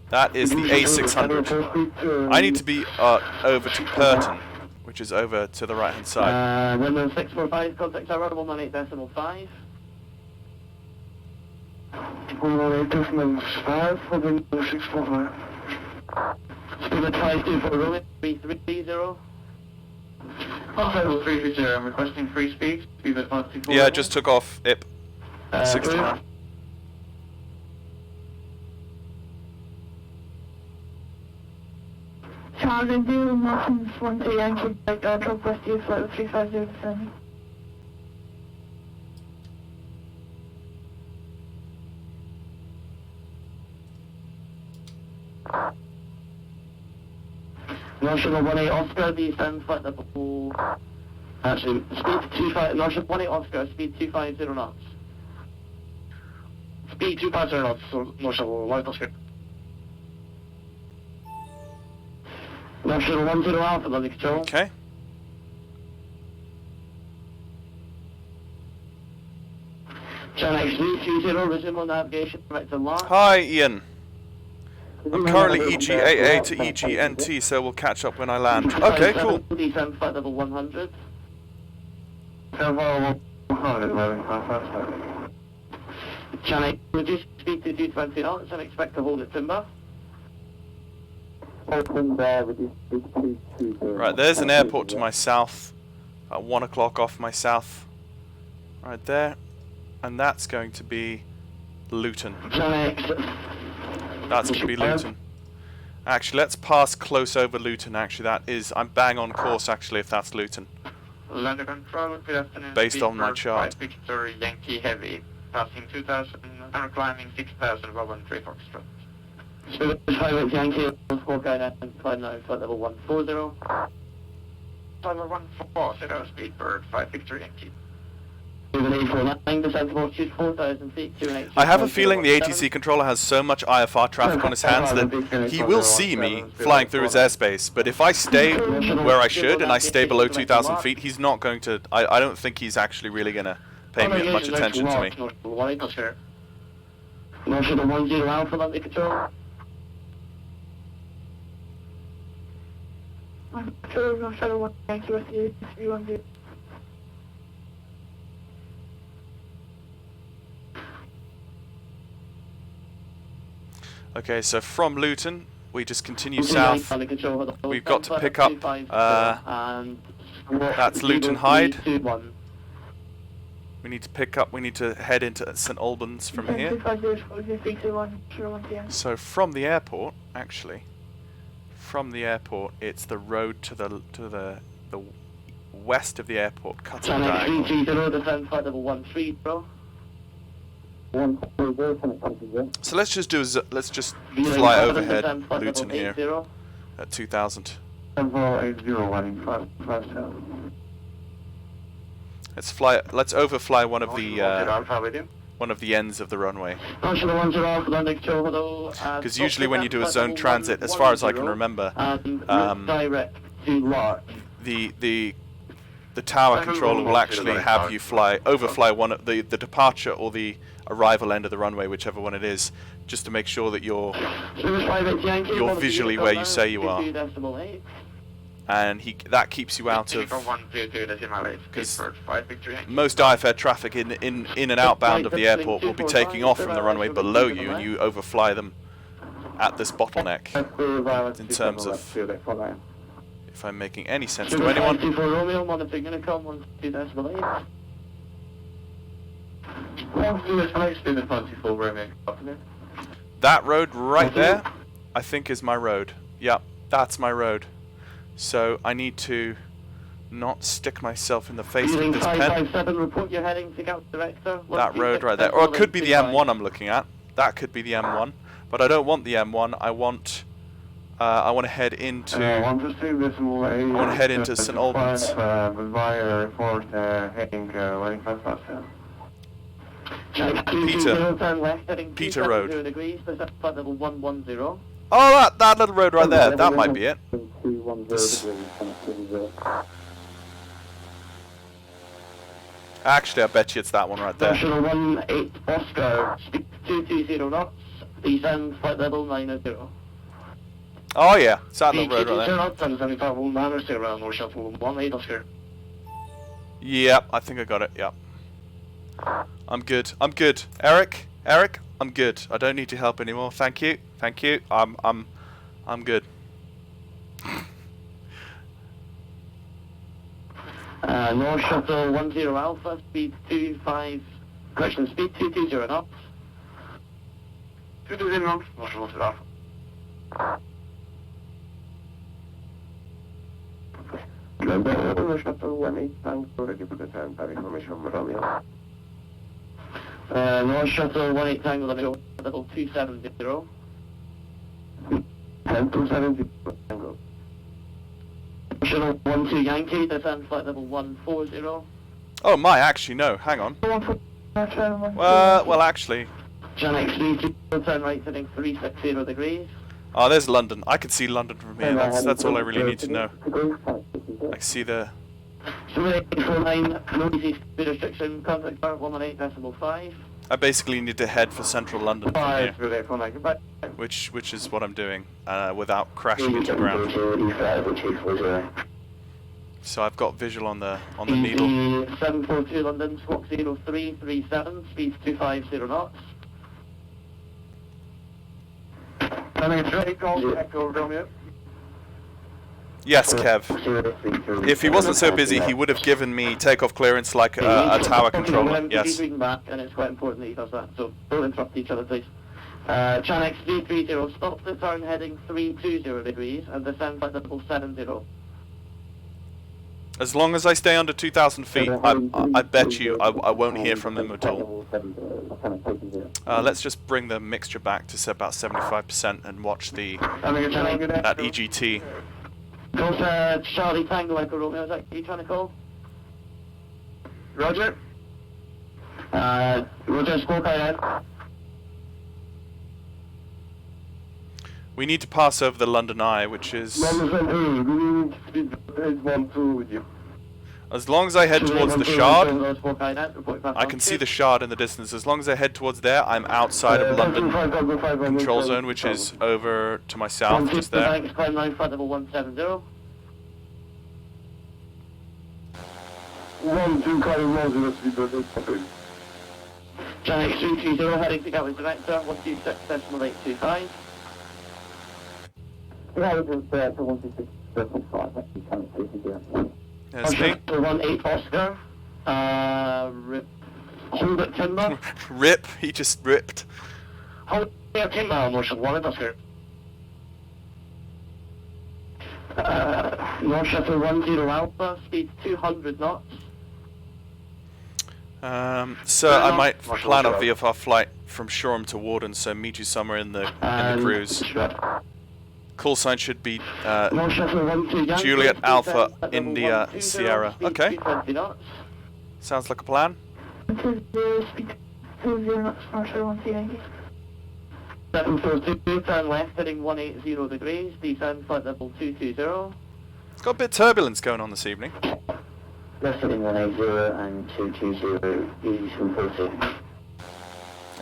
That is the A600. I need to be over to Purton, which is over to the right-hand side. Wind 645, contact tower 118.5. 118.5, 645. Speed at 524, rolling 330. Level 330, I'm requesting free speed. Speed at 524. Yeah, I just took off IP 69. Charlie, do Martin 20 Yankee, drop west you, flight with 350 descending. National 18 Oscar, descend flight level. Actually, speed 25. National 18 Oscar, speed 250 knots. Speed 250 knots, so National 18 Oscar. National 10 Alpha, London Control. Okay. Channel X330, resume on navigation, direct to lock. Hi, Ian. I'm currently EGAA to EGNT, so we'll catch up when I land. Okay, cool. Descend flight level 100. Channel reduce speed to 220 knots and expect to hold at timber. Right, there's an airport to my south, at 1 o'clock off my south, right there, and that's going to be Luton. That's going to be Luton. Actually, let's pass close over Luton. Actually, that is, I'm bang on course. Actually, if that's Luton, London Control, good afternoon. based on my chart. Victory Yankee Heavy, passing 2,000 and climbing 6,000, 113 Foxtrot. So this pilot Yankee, squad guide and climb now, flight level 140. Timer 140, speed bird, 5 Victory Yankee. I have a feeling the ATC controller has so much IFR traffic on his hands that he will see me flying through his airspace, but if I stay where I should and I stay below 2,000 feet, he's not going to... I don't think he's actually really going to pay me much attention to me. Okay, so from Luton, we just continue south. We've got to pick up, that's Luton Hyde. We need to pick up, we need to head into St Albans from here. So from the airport, actually, from the airport, it's the road to the west of the airport, cutting diagonal. So let's just fly overhead Luton here at 2,000. Let's overfly one of the ends of the runway. Because usually when you do a zone transit, as far as I can remember, the tower controller will actually have you overfly one of the departure or the arrival end of the runway, whichever one it is, just to make sure that you're visually where you say you are. And that keeps you out of, because most IFR traffic in and outbound of the airport will be taking off from the runway below you, and you overfly them at this bottleneck in terms of if I'm making any sense to anyone. That road right there, I think is my road. Yeah, that's my road. So I need to not stick myself in the face with this pen. That road right there. Or it could be the M1 I'm looking at. That could be the M1. But I don't want the M1. I want to head into St Albans. Peter Road. Oh, that little road right there. That might be it. Actually, I bet you it's that one right there. Oh yeah, it's that little road right there. Yep, I think I got it. Yep. I'm good. I'm good. Eric, I'm good. I don't need your help anymore. Thank you. Thank you. I'm good. North Shuttle 10 Alpha, speed 220 knots. 220 knots, North Shuttle Alpha. North Shuttle 18 Tango, ready for the time, have information from Romeo. North Shuttle 18 Tango, level 270. 270 Tango. Shuttle 12 Yankee, descend flight level 140. Oh my, actually no, hang on. Well actually. John XV, turn right heading 360 degrees. Oh, there's London. I can see London from here. That's all I really need to know. I see the... 7849, no easy speed restriction, contact bar 118.5. I basically need to head for central London from here, which is what I'm doing, without crashing into the ground. So I've got visual on the needle. 742 London, squawk 0337, speed 250 knots. Yes, Kev. If he wasn't so busy, he would have given me takeoff clearance like a tower controller. Yes. Back, and it's quite important that he does that, so don't interrupt each other, please. Chanex 330, stop the turn heading 320 degrees, and descend by level 70. As long as I stay under 2,000 feet, I bet you I won't hear from them at all. Let's just bring the mixture back to about 75% and watch that EGT. Go to Charlie Tango Echo Romeo, is that you trying to call? Roger. Roger, squawk ahead. We need to pass over the London Eye, which is... As long as I head towards the Shard, I can see the Shard in the distance. As long as I head towards there, I'm outside of London Control Zone, which is over to my south, just there. Thanks, climb 9, flight level 170. 1-2, climbing 10, Channel 320, heading to Gatwick Director, 126.825. There's me. 18 Oscar. Hold it timber. Rip, he just ripped. Hold it timber, Marshal 1 Oscar. North Shuttle 10 Alpha, speed 200 knots. So I might plan a VFR flight from Shoreham to Warden, so meet you somewhere in the cruise. Call sign should be Juliet Alpha India Sierra. Okay. Sounds like a plan. 742, turn left heading 180 degrees, descend flight level 220. It's got a bit of turbulence going on this evening. Left heading 180 and 220, easy 240.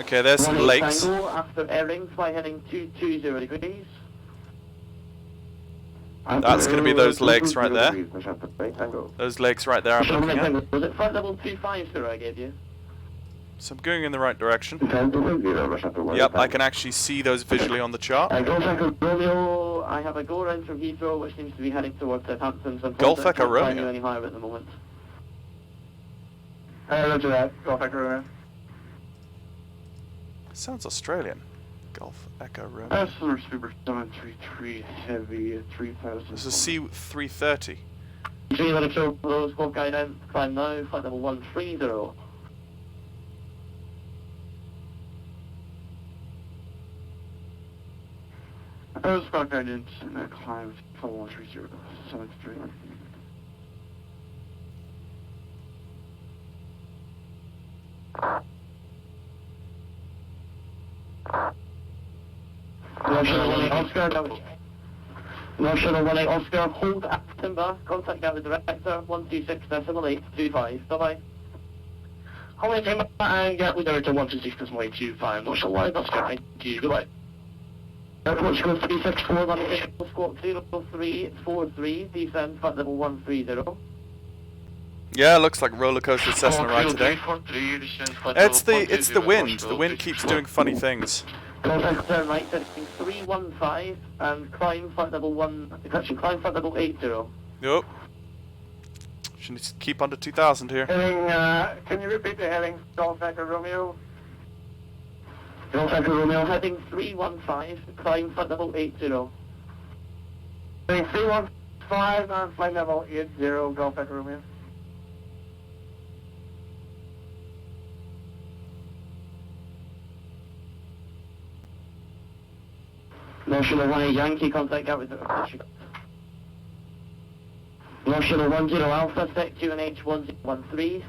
Okay, there's some lakes. Tango, after airing, fly heading 220 degrees. That's going to be those lakes right there. Those lakes right there I'm looking at. Was it flight level 250 I gave you? So I'm going in the right direction. Yep, I can actually see those visually on the chart. Golf Echo Romeo, I have a go round from Heathrow, which seems to be heading towards Southampton. So Golf Echo Romeo? Any higher at the moment. Roger that, Golf Echo Romeo. Sounds Australian. Golf Echo Romeo. Passenger Super 733 Heavy 3000. This is C330. 3 let it show low squawk guidance, climb now, flight level 130. Squawk guidance, climb, flight 130, 73. North Shuttle 18 Oscar, North Shuttle 18 Oscar, hold at timber, contact Gatwick Director, 126.825, bye-bye. Hold at timber and Gatwick Director 126.825, North Shuttle 18 Oscar, thank you, goodbye. Airport Squad 364, Navigational Squawk 0343, descend flight level 130. Yeah, looks like roller coaster Cessna ride today. It's the wind. The wind keeps doing funny things. Contact turn right, heading 315 and climb flight level 80. Nope. Should keep under 2,000 here. Heading, can you repeat the heading? Golf Echo Romeo. Golf Echo Romeo, heading 315, climb flight level 80. Heading 315 and flight level 80, Golf Echo Romeo. North Shuttle 18 Yankee, contact Gatwick Director. North Shuttle 10 Alpha, set QNH 1013.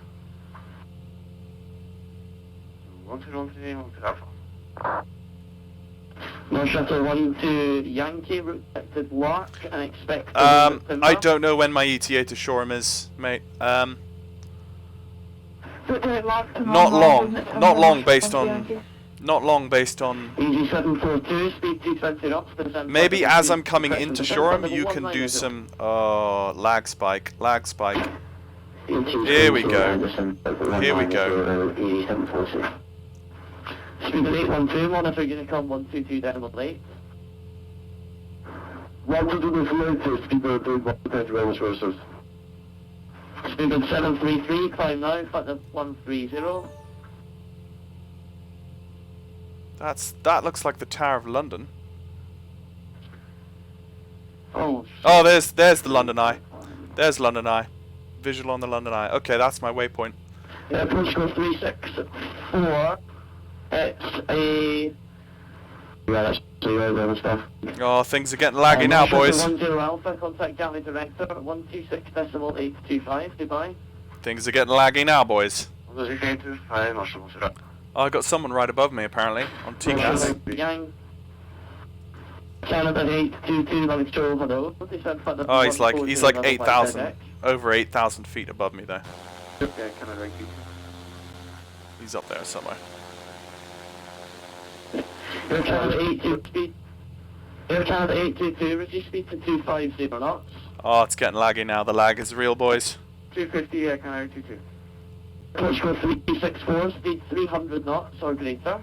1013, Alpha. North Shuttle 12 Yankee, route to Lark and expect... I don't know when my ETA to Shoreham is, mate. Not long. Not long based on... Not long based on... Easy 742, speed 220 knots. Maybe as I'm coming into Shoreham, you can do some... Oh, lag spike. Lag spike. Here we go. Here we go. Speed 812, monitor Unicom 122 down on late. 122 from latest, speed 133, Speed 733, climb now, flight level 130. That looks like the Tower of London. Oh, there's the London Eye. There's London Eye. Visual on the London Eye. Okay, that's my waypoint. Yeah, approach go 364. It's a... Yeah, that's the stuff. Oh, things are getting laggy now, boys. 10 Alpha, contact Gatwick Director, 126.825, goodbye. Things are getting laggy now, boys. I got someone right above me apparently on TCAS. Yang. Canada 822, Alex Joel, hello. Descend flight level Oh, he's like 140, 8,000, over 8,000 feet above me though. Okay, Canada 822. He's up there somewhere. Air Canada 822 speed. Air Canada 822, reduce speed to 250 knots. Oh, it's getting laggy now. The lag is real, boys. 250, Air Canada 822. Portugal 364, speed 300 knots or greater.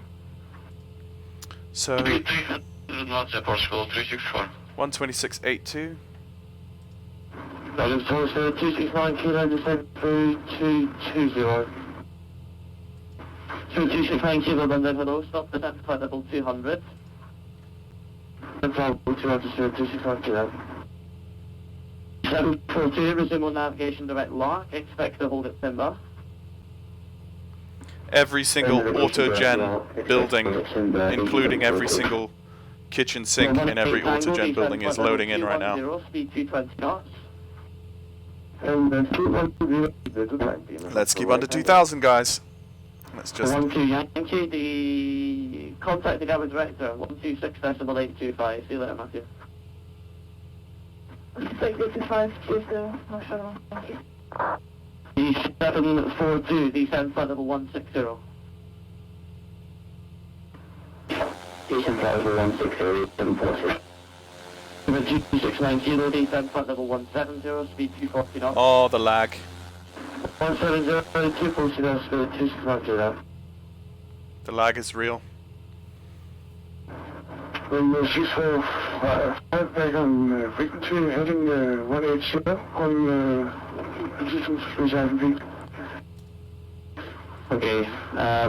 So, Speed 300 knots at Portugal 364. 126.82. That is Portugal 269, kilo, descend through 220. Through 269 kilo, London, hello, stop descent flight level 200. Level 200, 265 kilo. 742, resume on navigation direct lock, expect to hold at timber. Every single autogen building, including every single kitchen sink in every autogen building, is loading in right now. Speed 220 knots. Let's keep under 2,000, guys. Let's just... 12 Yankee, the contact the cabin director, 126.825. See you later, Matthew. 825, not sure. D742, descend flight level 160. Descend flight level 160, 740. G690, descend flight level 170, speed 240 knots. Oh, the lag. 170, 240 knots, speed 260. The lag is real. Useful back on frequency, heading 180 on distance 3,000 feet. Okay,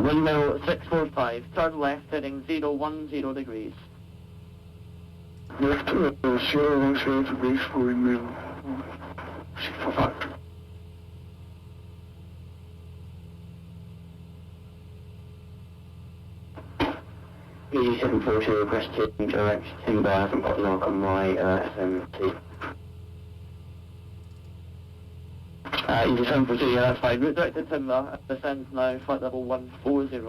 windmill 645, turn left heading 010 degrees. Left 010 degrees for windmill 645. B742 requesting direct timber from Potlock on my SMT. ED742, yeah, that's fine. Route directed timber, descend now, flight level 140.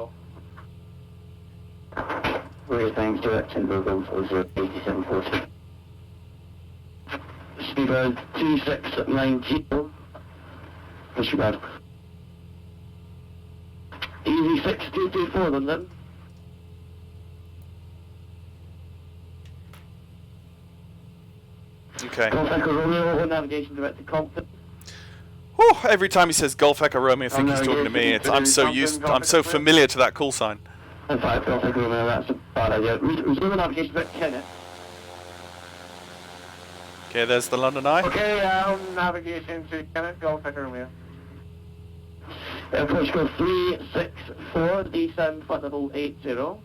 Route thanks, direct timber 140, 8740. Speedbird 2690. What's your bad? Easy 6224 London. Okay. Golf Echo Romeo, navigation direct to Compton. Whew, every time he says Golf Echo Romeo, I think he's talking to me. I'm so familiar to that call sign. And 5 Golf Echo Romeo, that's a bad idea. Resume navigation direct to Kenneth. Okay, there's the London Eye. Okay, navigation to Kenneth, Golf Echo Romeo. Portugal 364, descend flight level 80.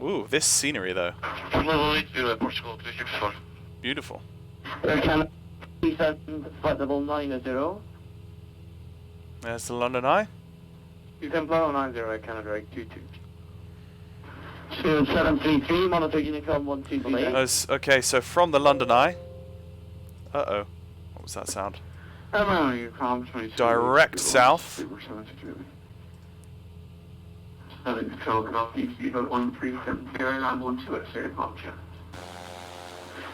Ooh, this scenery though. Level 80, Portugal 364. Beautiful. Air Canada, descend flight level 90. There's the London Eye. You can blow 90, Canada 822. Spirit 733, monitor Unicom 123. Okay, so from the London Eye. Uh-oh. What was that sound? Direct south.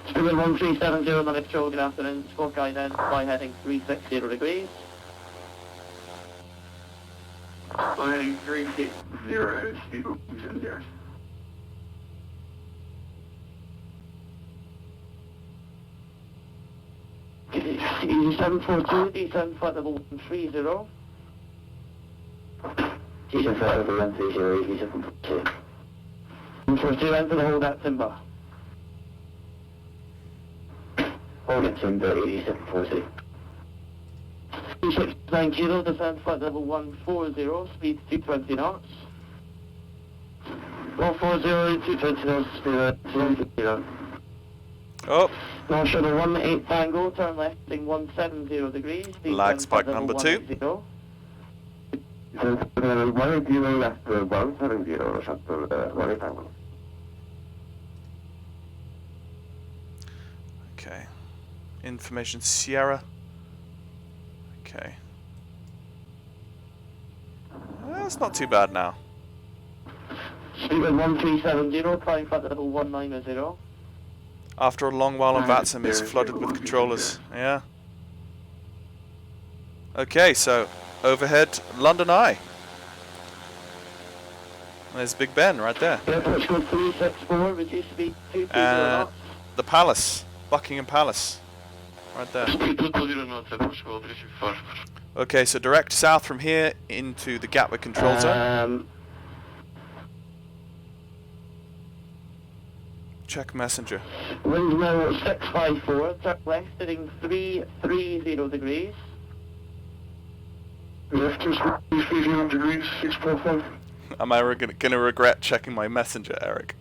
Spirit 1370, Malik Show, good afternoon. Squawk identify heading 360 degrees. Heading 360, ED742, descend flight level 130. Descend flight level 130, ED742. 142, enter the hold at timber. Hold at timber, ED742. 269 kilo, descend flight level 140, speed 220 knots. 140, 220 knots, speed 220. Oh, North Shuttle 18 Tango, turn left, heading 170 degrees. lag spike number 2. 180 left, 170, Shuttle 18 Tango. Okay. Information Sierra. Okay. That's not too bad now. Speed at 1370, flying flight level 190. After a long while on VATSIM, it's flooded with controllers. Yeah. Okay, so overhead London Eye. There's Big Ben right there. Airport code 364, reduce speed 220 And knots. the Palace, Buckingham Palace, right there. Speed 220 knots, airport code 364. Okay, so direct south from here into the Gatwick control zone. Check messenger. Wind now 654, turn left heading 330 degrees. Left is 330 degrees, 645. Am I gonna regret checking my messenger, Eric?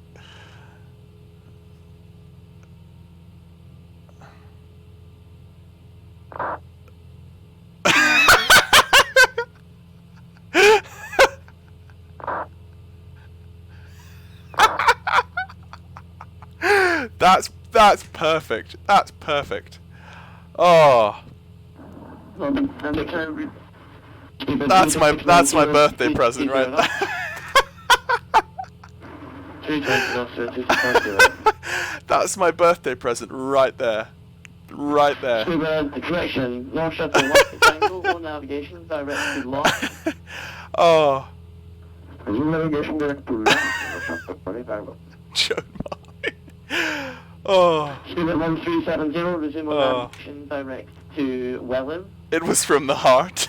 That's perfect. That's perfect. Oh, that's my birthday present right there. 320 knots, 250. That's my birthday present right there. Right there. Correction, North Shuttle 1 Tango, on navigation, direct to lock. Oh. Navigation direct to left, North Shuttle 1 Tango. Joe Molly. Oh. Speed at 1370, resume on navigation, direct to Welland. It was from the heart.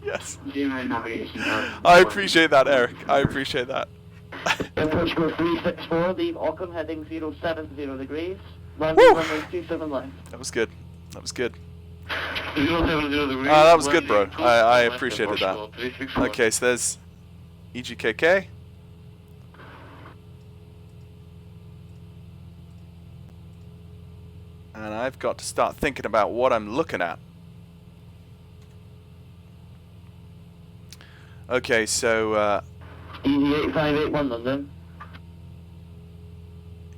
Yes. Zero navigation. I appreciate that, Eric. I appreciate that. Approach code 364, leave Ockham heading 070 degrees. Woo! Landing runway 27 left. That was good. That was good. 070 degrees. That was good, bro. I appreciated that. Okay, so there's EGKK. And I've got to start thinking about what I'm looking at. Okay, so Easy 8581 London.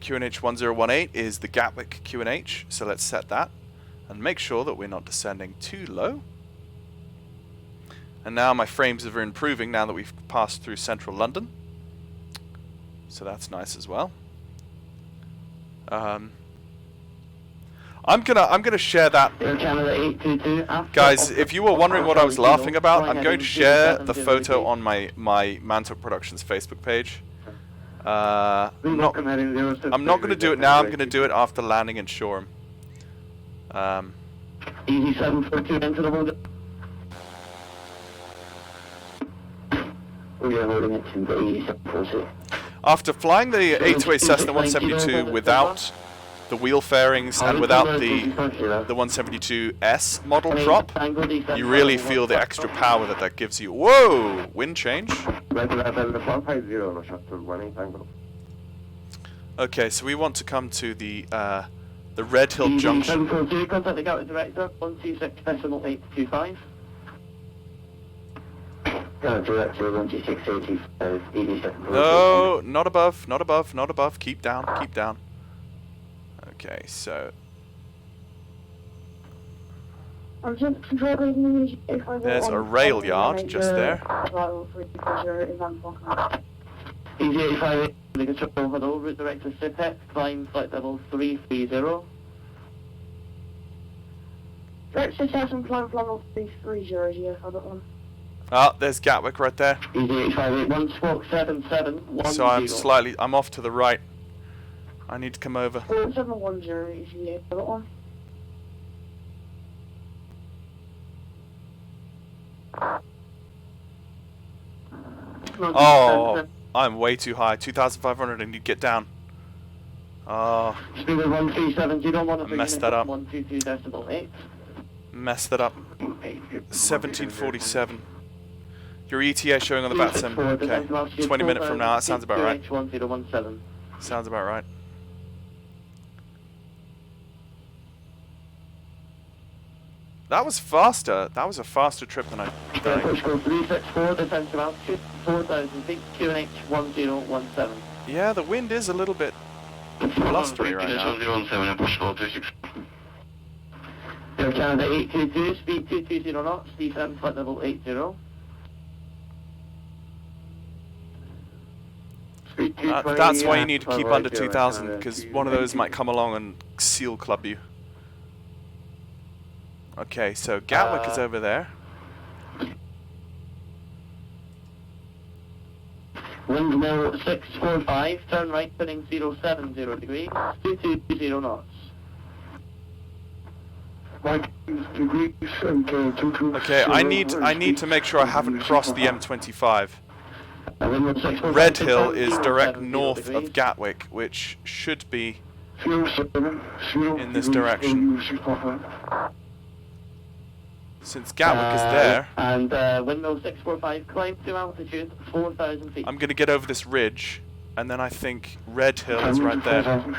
QNH 1018 is the Gatwick QNH, so let's set that and make sure that we're not descending too low. And now my frames are improving now that we've passed through central London, so that's nice as well. I'm gonna share that. Air Canada 822. Guys, if you were wondering what I was laughing about, I'm going to share the photo on my Mantle Productions Facebook page. I'm not going to do it now. I'm going to do it after landing in Shoreham. Easy 742 into the road. We are loading it to the Easy 742. After flying the A2A Cessna 172 without the wheel fairings and without the 172S model prop, you really feel the extra power that gives you. Whoa! Wind change. Okay, so we want to come to the Red Hill Junction. 742, contact the Gatwick director, 126.825. Director 126.85, No, not above, not above, not above. Keep down, keep down. Okay, so there's a rail yard just there. Easy 85, the control hello, route director CIPEC, climb flight level 330. Director Cessna climb level 330, yeah, I got one. Ah, there's Gatwick right there. Easy 8581, squawk 7710. So I'm off to the right. I need to come over. 710, easy, I got one. Oh, I'm way too high. 2,500. I need to get down. Oh, Speed of 1370, don't want to messed that up. 122.8. Messed that up. 1747. Your ETA showing on the VATSIM. Okay. 20 minutes from now. That sounds about right. Sounds about right. That was faster. That was a faster trip than I think. Approach code 364, descent to altitude 4,000 feet, QNH 1017. Yeah, the wind is a little bit blustery right now. Air Canada 822, speed 220 knots, descent flight level 80. Speed 220, That's why you need to keep under 580, 2,000, because one of those might come along and seal club you. Okay, so Gatwick is over there. Wind mill 645, turn right heading 070 degrees, 220 knots. Okay, I need to make sure I haven't crossed the M25. Red Hill is direct north of Gatwick, which should be in this direction. Since Gatwick is there, And windmill 645, climb to altitude 4,000 feet. I'm going to get over this ridge, and then I think Red Hill is right there. Shoreham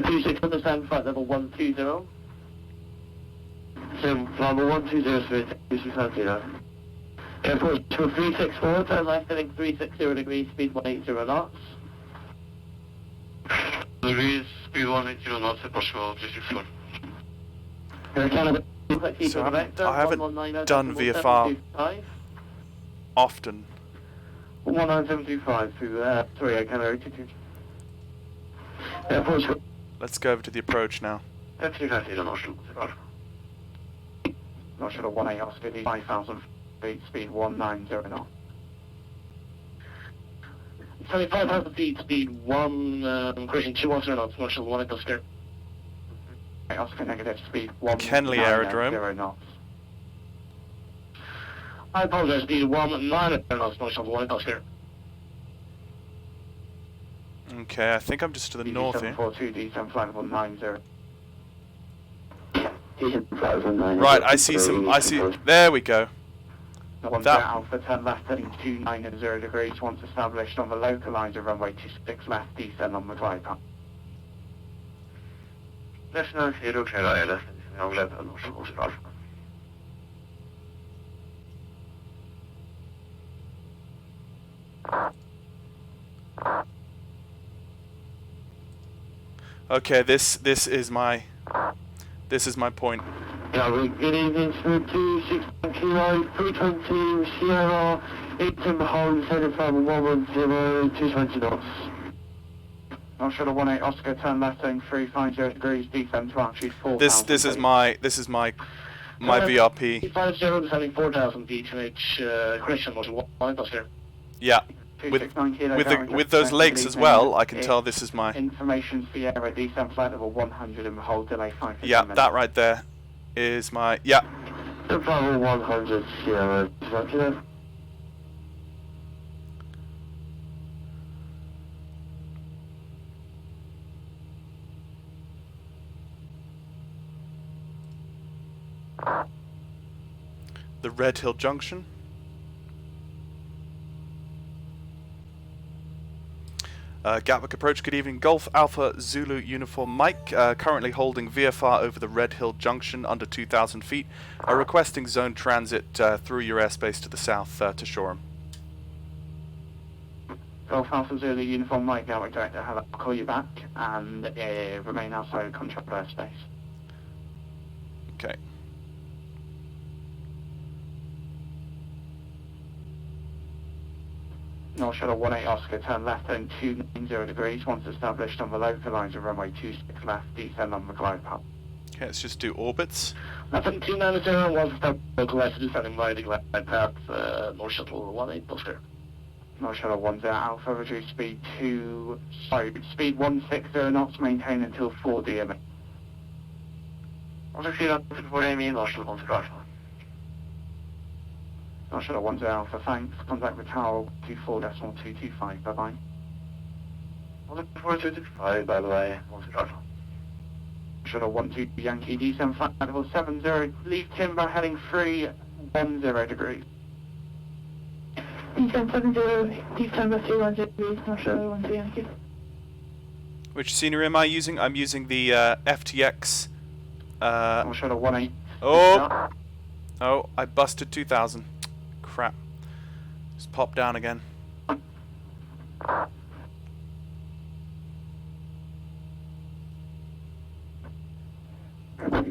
26, understand flight level 120. Sim, level 120, 360. Airport 364, turn left heading 360 degrees, speed 180 knots. Degrees, speed 180 knots, approach 364. So I haven't done VFR often. 1975 to, sorry, I can't 82. Airport. Let's go over to the approach now. National 18 Oscar, 5,000 feet, speed 190 knots. 25,000 feet, speed 1, cruising 210 knots, Marshall 1 Oscar. Oscar negative, speed 190 Kenley Aerodrome. knots. I apologize, speed 190 knots, Marshall 1 Oscar. Okay, I think I'm just to the north here. D7 flight level 90. Right, I see, there we go. That Alpha 10 left heading 290 degrees, once established on the localizer runway 26 left, descend on the glide path. National 0 clear ILS, now left and Alpha. Okay, this is my point. Yeah, good evening, Smooth 269 Kilo, 320 Sierra, 18 behind, headed from 110, 220 knots. Shuttle 18 Oscar, turn left heading 350 degrees, descend to altitude 4,000. This is my VRP. 50 descending 4,000 feet to reach Christian Motor 1 Oscar. Yeah. With those lakes as well, I can tell this is my... Information Sierra, descend flight level 100 and hold delay 5 Yeah, that right there is my... Yeah. Level 100 Sierra, The Red Hill Junction. Gatwick approach, good evening. Golf Alpha Zulu Uniform Mike, currently holding VFR over the Red Hill Junction under 2,000 feet. Requesting zone transit through your airspace to the south to Shoreham. Golf Alpha Zulu Uniform Mike, Gatwick Director, I'll call you back and remain outside contract airspace. Okay. North Shuttle 18 Oscar, turn left heading 290 degrees, once established on the localizer runway 26 left, descend on the glide path. Okay, let's just do orbits. Nothing 290, once established localizer, descending via the glide path, North Shuttle 18 Oscar. North Shuttle 10 Alpha, reduce speed speed 160 knots, maintain until 4 DMA. 164 4 DMA, North Shuttle 10 Alpha. North Shuttle 10 Alpha, thanks. Contact the tower 24.225, bye-bye. 14225, bye-bye, 10 Alpha. Shuttle 12 Yankee, descend flight level 70, leave timber heading 310 degrees. Descend 70, leave timber 310 degrees, North Shuttle 12 Yankee. Which scenery am I using? I'm using the FTX. North Shuttle 18. Oh, I busted 2,000. Crap. Just pop down again.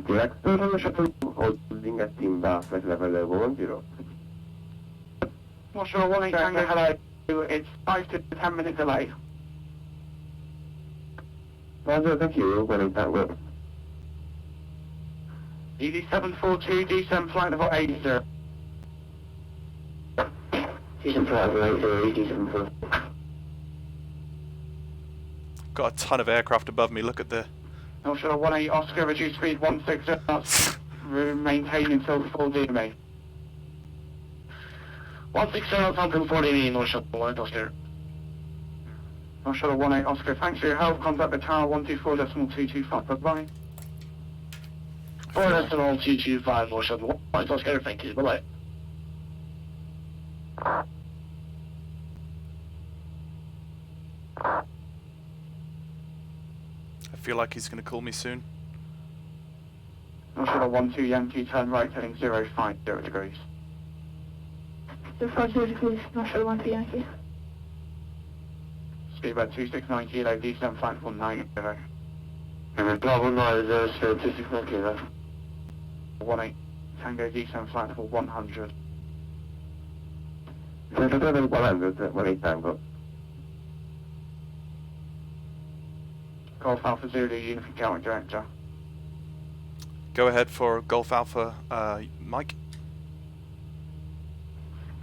Director Shuttle holding at Timber, flight level 10. North Shuttle 18 Tango, hello. it's 5 to 10 minute delay. Roger, thank you. We'll wait that way. ED742, descend flight level 80. Decent flight level 80, decent flight. Got a ton of aircraft above me. Look at the. Northshore 18 Oscar, reduce speed 16 knots. Maintain until full DMA. 160 knots, 140 Northshore 1 Oscar. Northshore 18 Oscar, thanks for your help. Contact the tower 124.225. Bye-bye. 4.225 Northshore 1 Oscar, thank you. Bye-bye. I feel like he's going to call me soon. Northshore 12 Yankee, turn right, heading 050 degrees. 050 degrees, Northshore 12 Yankee. Speedbird 269 kilo, descend flight level 90. Bravo 9, 269 kilo. 18 Tango, descend flight level 100. 100, Tango. Golf Alpha Zulu, Uniform Gatwick Director. Go ahead for Golf Alpha, Mike.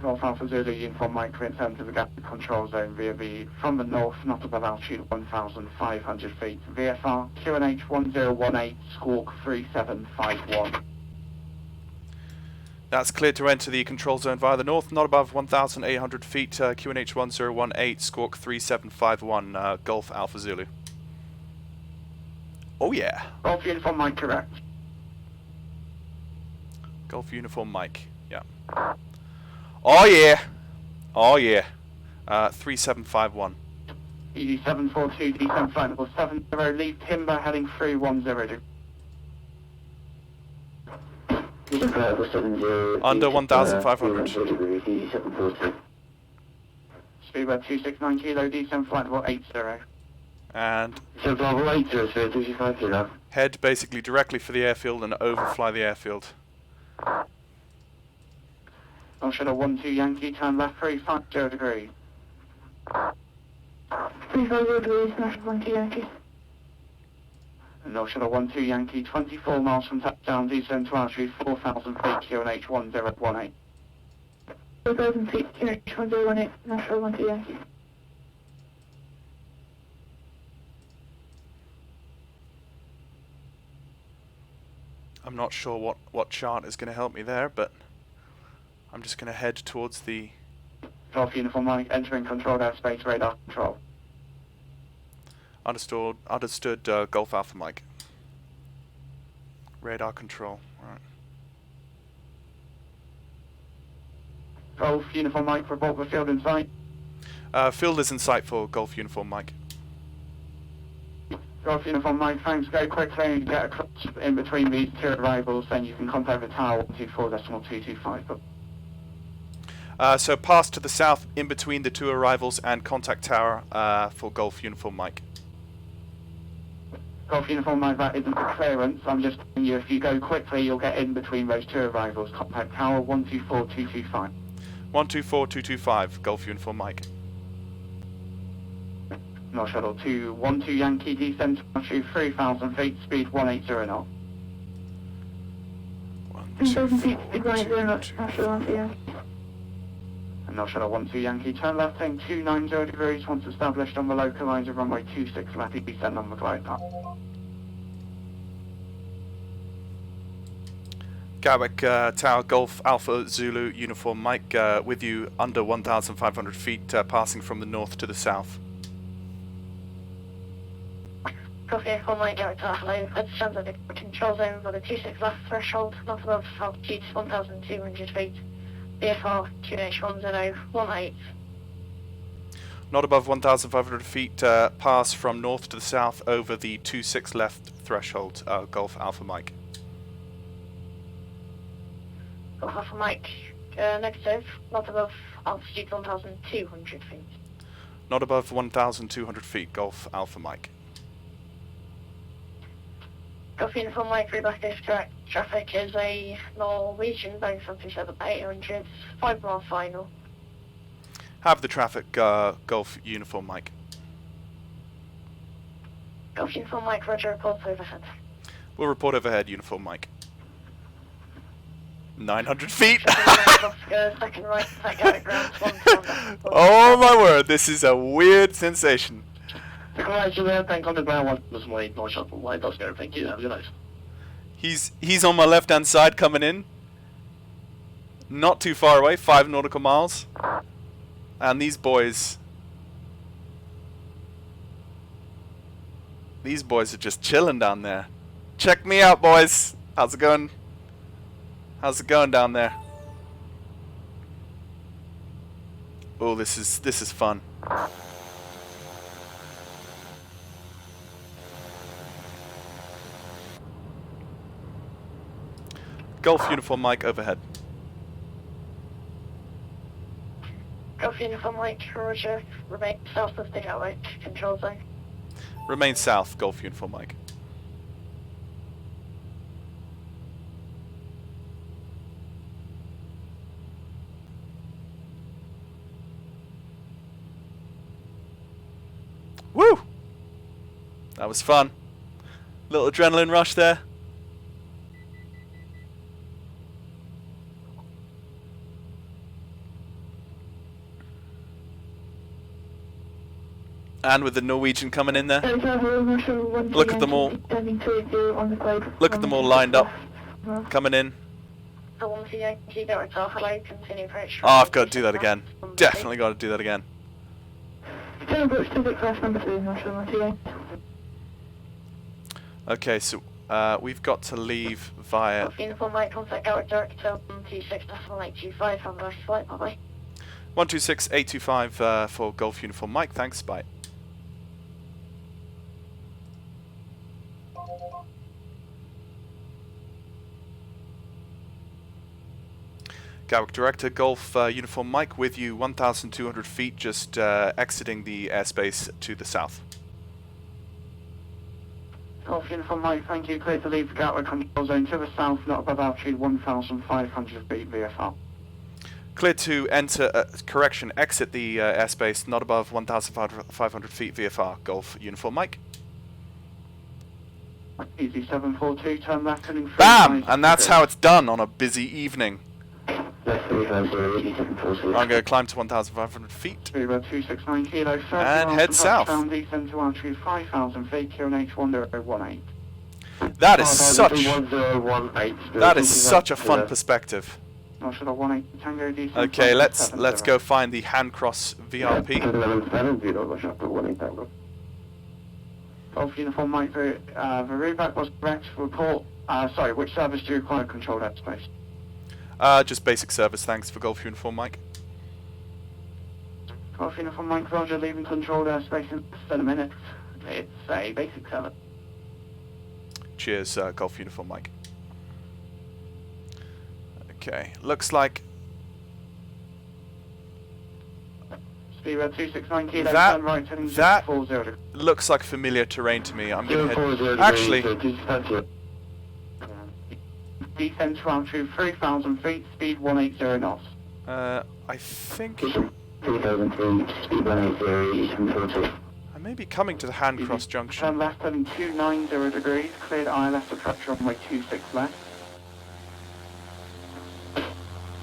Golf Alpha Zulu, Uniform Mike, return to the Gatwick control zone via from the north, not above altitude 1,500 feet. VFR, QNH 1018, squawk 3751. That's cleared to enter the control zone via the north, not above 1,800 feet, QNH 1018, squawk 3751, Golf Alpha Zulu. Oh yeah. Golf Uniform Mike, correct. Golf Uniform Mike, yeah. Oh yeah. Oh yeah. 3751. ED742, descend flight level 70, leave timber, heading 310. Under 1,500. Speedbird 269 kilo, descend flight level 80. And So Bravo 8, 265 kilo. head basically directly for the airfield and overfly the airfield. Northshore 12 Yankee, turn left 350 degrees. 350 degrees, Northshore 12 Yankee. Northshore 12 Yankee, 24 miles from touchdown, descend to altitude 4,000 feet, QNH 1018. 4,000 feet, QNH 1018, Northshore 12 Yankee. I'm not sure what chart is going to help me there, but I'm just going to head towards the... Golf Uniform Mike, entering controlled airspace, radar control. Understood, Golf Alpha Mike. Radar control, right. Golf Uniform Mike, report the field in sight. Field is in sight for Golf Uniform Mike. Golf Uniform Mike, thanks. Go quickly and get across in between these two arrivals, then you can contact the tower 124.225. So pass to the south in between the two arrivals and contact tower for Golf Uniform Mike. Golf Uniform Mike, that isn't a clearance. I'm just telling you, if you go quickly, you'll get in between those two arrivals. Contact tower 124.225. 124.225, Golf Uniform Mike. North Shuttle 212 Yankee, descend to altitude 3,000 feet, speed 180 knots. 3,000 feet, speed 180 knots, Northshore 12 Yankee. And North Shuttle 12 Yankee, turn left, heading 290 degrees, once established on the localizer, runway 26 left, descend on the glide path. Gatwick Tower, Golf Alpha Zulu Uniform Mike, with you under 1,500 feet, passing from the north to the south. Golf Uniform Mike, Gatwick Tower, hello. Let's stand at the control zone for the 26 left threshold, not above altitude 1,200 feet. VFR, QNH 1018. Not above 1,500 feet, pass from north to the south over the 26 left threshold, Golf Alpha Mike. Golf Alpha Mike, negative, not above altitude 1,200 feet. Not above 1,200 feet, Golf Alpha Mike. Golf Uniform Mike, reback if correct. Traffic is a Norwegian, Boeing 737-800, 5 mile final. Have the traffic Golf Uniform Mike. Golf Uniform Mike, roger, reports overhead. We'll report overhead, Uniform Mike. 900 feet! Second right, Gatwick ground, 1 Oh my word, this is a weird sensation. Thank on the ground, was my no shuttle light does go, thank you, have a good night. He's on my left hand side coming in. Not too far away, 5 nautical miles. And these boys are just chilling down there. Check me out, boys. How's it going? How's it going down there? Oh, this is fun. Golf Uniform Mike overhead. Golf Uniform Mike, roger, remain south of the Gatwick control zone. Remain south, Golf Uniform Mike. Woo! That was fun. Little adrenaline rush there. And with the Norwegian coming in there. Look at them all. Look at them all lined up. Coming in. Oh, I've got to do that again. Definitely got to do that again. Okay, so we've got to leave via... Uniform Mike, contact Gatwick direct to 126.825, have a nice flight, bye-bye. 126.825 for Golf Uniform Mike, thanks, bye. Gatwick Director, Golf Uniform Mike with you, 1,200 feet, just exiting the airspace to the south. Golf Uniform Mike, thank you. Clear to leave Gatwick control zone to the south, not above altitude 1,500 feet VFR. Clear to enter, correction, exit the airspace, not above 1,500 feet VFR, Golf Uniform Mike. Easy 742, turn left heading 3. BAM! And that's how it's done on a busy evening. I'm going to climb to 1,500 feet. 269 kilo, and head south. Descend to altitude 5,000 feet, QNH 1018. That is such a fun perspective. Okay, let's go find the Handcross VRP. Golf Uniform Mike, the readback was correct. Report. Sorry, which service do you require controlled airspace? Just basic service, thanks for Golf Uniform Mike. Golf Uniform Mike, roger, leaving controlled airspace in less than a minute. It's a basic service. Cheers, Golf Uniform Mike. Okay, looks like... Speedbird 269 kilo, that turn right, heading 40. Looks like familiar terrain to me. I'm going to head... Actually... Descend to altitude 3,000 feet, speed 180 knots. I think... 3,000 feet, speed 180, I may be coming to the Handcross junction. Turn left heading 290 degrees, cleared ILS to tractor on way 26 left.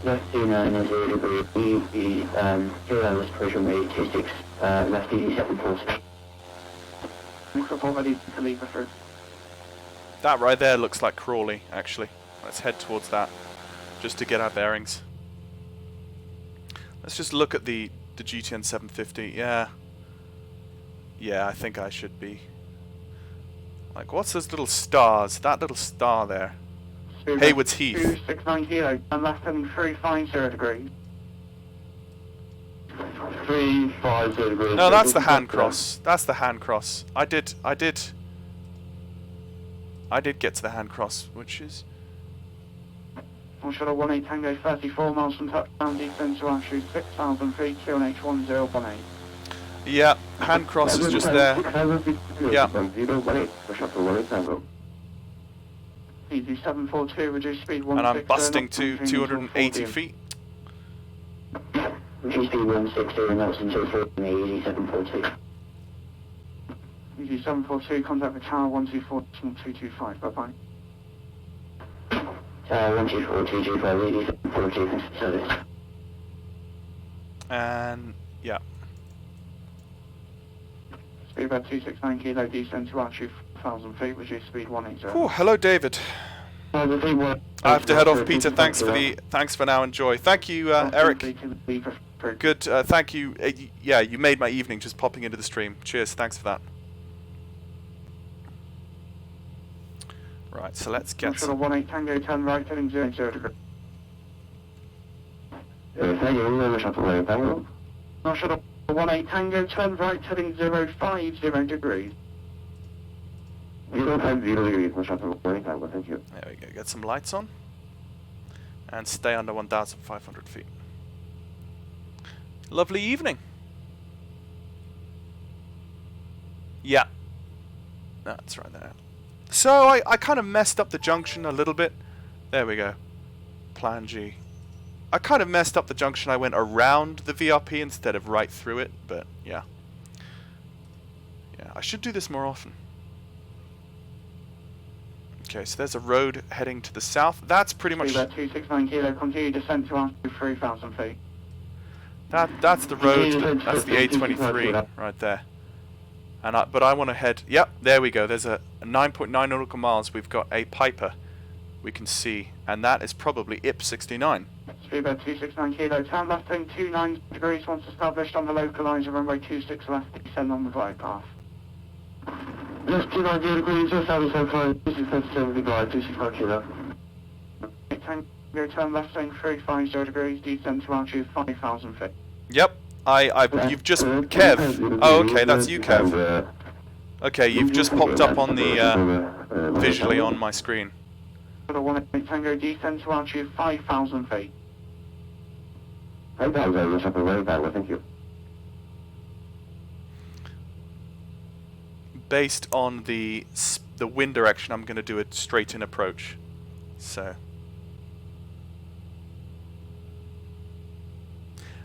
Left 290 degrees, ILS pressure on way 26, left easy 740. Microphone ready to leave the fruit. That right there looks like Crawley, actually. Let's head towards that, just to get our bearings. Let's just look at the GTN 750. Yeah, I think I should be. Like, what's those little stars? That little star there. Haywards Heath. 269 kilo, and left heading 350 degrees. 350 degrees. No, that's the Handcross. That's the Handcross. I did get to the Handcross, which is... Shuttle 18 Tango 34 miles from touchdown, descend to altitude 6,000 feet, QNH 1018. Yeah, Handcross is just there. Yeah. Easy 742, reduce speed 160. And I'm busting to 280 feet. GC160 knots and 24 in the easy 742. Easy 742, contact the tower 124.225, bye-bye. Tower 124, 225, easy 742, thanks for service. And yeah. Speed about 269 kilo, descend to altitude 1,000 feet, reduce speed 180. Oh, hello, David. I have to head off, Peter. Thanks for now. Enjoy. Thank you, Eric. Good. Thank you. Yeah, you made my evening just popping into the stream. Cheers. Thanks for that. Right. So let's get. Shuttle 18 Tango, turn right, heading 0 degree. Thank you, Shuttle Tango. Shuttle 18 Tango, turn right, heading 050 degrees. 050 degrees, Shuttle 18 Tango, thank you. There we go. Get some lights on. And stay under 1,500 feet. Lovely evening. Yeah. That's right there. So I kind of messed up the junction a little bit. There we go. Plan G. I kind of messed up the junction. I went around the VRP instead of right through it, but yeah. Yeah, I should do this more often. Okay, so there's a road heading to the south. That's pretty much... 269 kilo, continue descent to altitude 3,000 feet. That's the road, that's the A23 right there. And but I want to head... Yep, there we go. There's a 9.9 nautical miles. We've got a Piper we can see, and that is probably IP 69. Speed about 269 kilo, turn left heading 29 degrees once established on the localizer, runway 26 left, descend on the glide path. Left 290 degrees, just out of 75, 267 glide, 265 kilo. Tango, turn left heading 350 degrees, descend to altitude 5,000 feet. Yep, you've just... Kev. Oh, okay, that's you, Kev. Okay, you've just popped up on the... visually on my screen. Tango, descend to altitude 5,000 feet. 5,000, thank you. Based on the wind direction, I'm going to do a straight-in approach. So...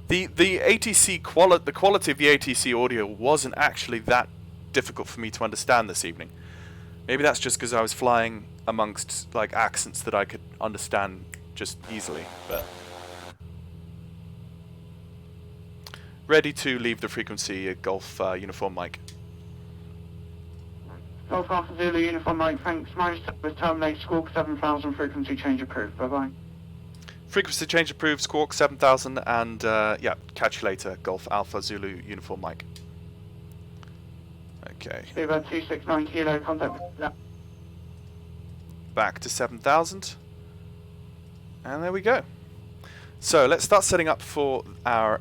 The ATC the quality of the ATC audio wasn't actually that difficult for me to understand this evening. Maybe that's just because I was flying amongst like accents that I could understand just easily. But ready to leave the frequency, Golf Uniform Mike. Golf Alpha Zulu Uniform Mike, thanks. Managed to terminate Squawk 7,000, frequency change approved. Bye bye. Frequency change approved, Squawk 7,000, and yeah, catch you later, Golf Alpha Zulu Uniform Mike. Okay. Speed about 269 kilo, contact. Back to 7,000. And there we go. So let's start setting up for our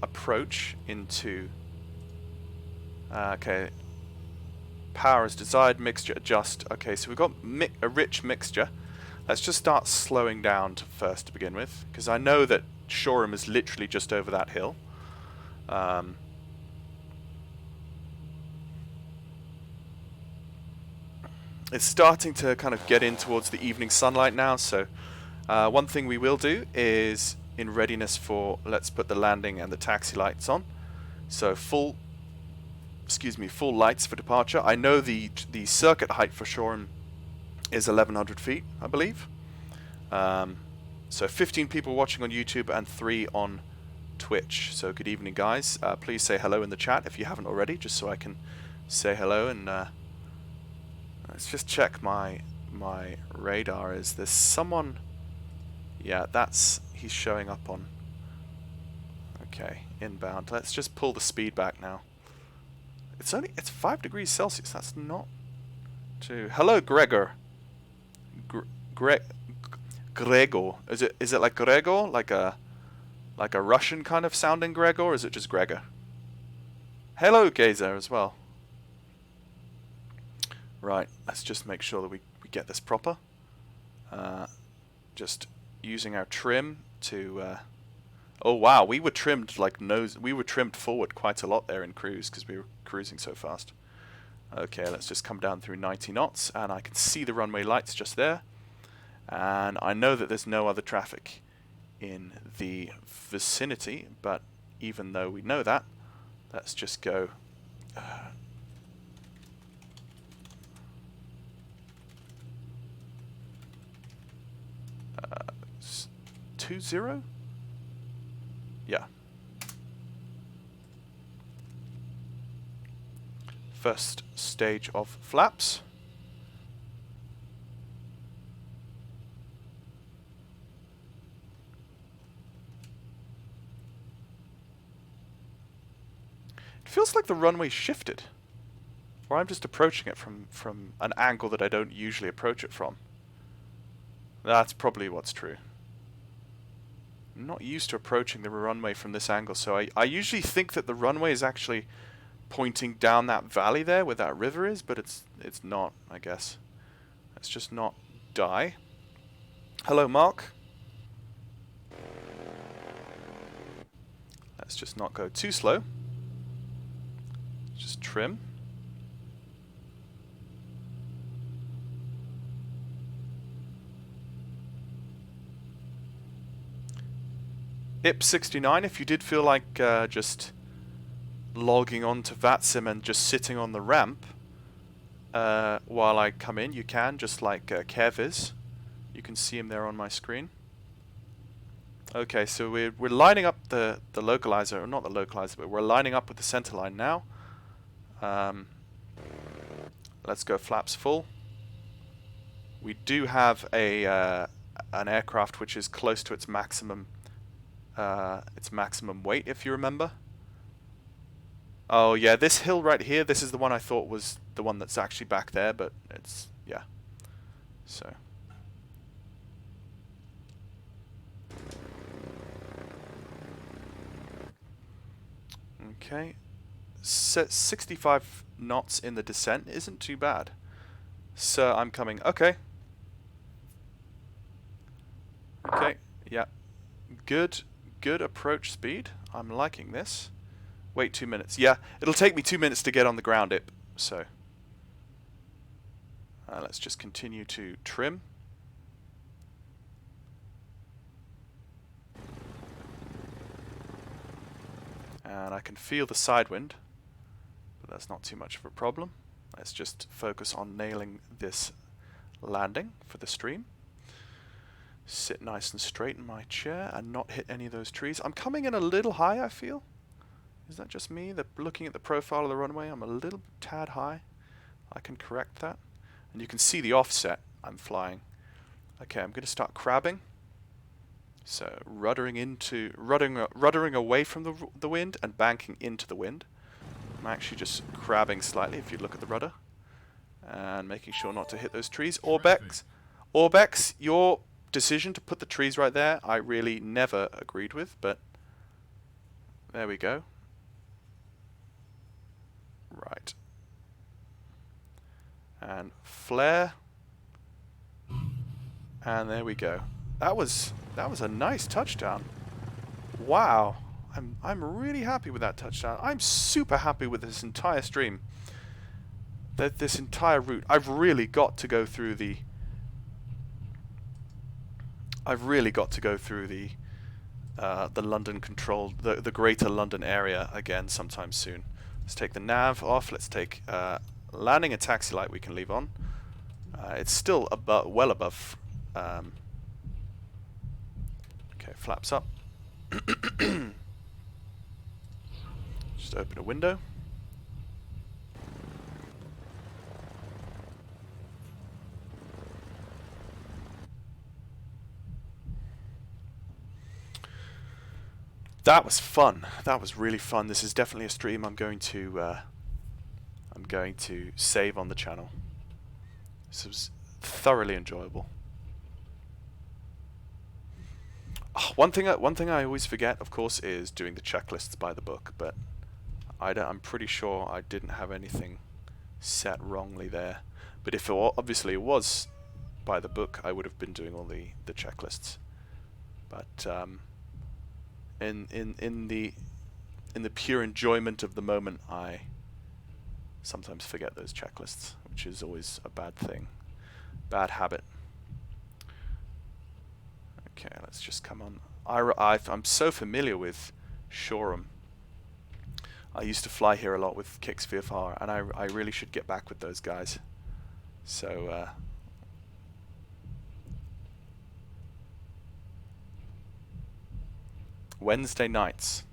approach into... okay. Power as desired, mixture adjust. Okay, so we've got a rich mixture. Let's just start slowing down first to begin with, because I know that Shoreham is literally just over that hill. It's starting to kind of get in towards the evening sunlight now, so one thing we will do is, in readiness for, let's put the landing and the taxi lights on. So full lights for departure. I know the circuit height for Shoreham is 1,100 feet, I believe. So 15 people watching on YouTube and 3 on Twitch. So good evening, guys. Please say hello in the chat if you haven't already, just so I can say hello. And let's just check my radar. Is there someone? Yeah, he's showing up on. Okay, inbound. Let's just pull the speed back now. It's 5 degrees Celsius. That's not too. Hello, Gregor. Gregor. Is it like Gregor, like a Russian kind of sounding Gregor, or is it just Gregor? Hello, Gazer, as well. Right, let's just make sure that we get this proper. Just using our trim to. Oh wow, we were trimmed we were trimmed forward quite a lot there in cruise because we were cruising so fast. Okay, let's just come down through 90 knots, and I can see the runway lights just there. And I know that there's no other traffic in the vicinity, but even though we know that, let's just go 20? Yeah. First stage of flaps. It feels like the runway shifted, or I'm just approaching it from an angle that I don't usually approach it from. That's probably what's true. I'm not used to approaching the runway from this angle, so I usually think that the runway is actually pointing down that valley there where that river is, but it's not, I guess. Let's just not die. Hello, Mark. Let's just not go too slow. Just trim. IP69, if you did feel like just logging on to VATSIM and just sitting on the ramp while I come in, you can, just like Kev is. You can see him there on my screen. Okay, so we're lining up the localizer, or not the localizer, but we're lining up with the center line now. Let's go flaps full. We do have an aircraft which is close to its maximum weight, if you remember. Oh yeah, this hill right here, this is the one I thought was the one that's actually back there, but it's, yeah. So. Okay. 65 knots in the descent isn't too bad. So I'm coming. Okay. Okay, yeah. Good approach speed. I'm liking this. Wait 2 minutes. Yeah, it'll take me 2 minutes to get on the ground, Ip. So let's just continue to trim. And I can feel the side wind, but that's not too much of a problem. Let's just focus on nailing this landing for the stream. Sit nice and straight in my chair and not hit any of those trees. I'm coming in a little high, I feel. Is that just me? Looking at the profile of the runway, I'm a little tad high. I can correct that. And you can see the offset I'm flying. Okay, I'm going to start crabbing. So ruddering away from the wind and banking into the wind. I'm actually just crabbing slightly if you look at the rudder. And making sure not to hit those trees. Orbex, your decision to put the trees right there, I really never agreed with, but there we go. Right. And flare. And there we go. That was a nice touchdown. Wow. I'm really happy with that touchdown. I'm super happy with this entire stream. This entire route. I've really got to go through the London controlled, the Greater London area again sometime soon. Let's take the nav off. Let's take landing and taxi light we can leave on. It's still well above. Okay, flaps up. Just open a window. That was fun. That was really fun. This is definitely a stream I'm going to save on the channel. This was thoroughly enjoyable. Oh, one thing I always forget, of course, is doing the checklists by the book. But I'm pretty sure I didn't have anything set wrongly there. But if obviously it was by the book, I would have been doing all the checklists. But in the pure enjoyment of the moment, I sometimes forget those checklists, which is always a bad thing, bad habit. Okay, let's just come on. I'm so familiar with Shoreham. I used to fly here a lot with Kix VFR, and I really should get back with those guys. So Wednesday nights.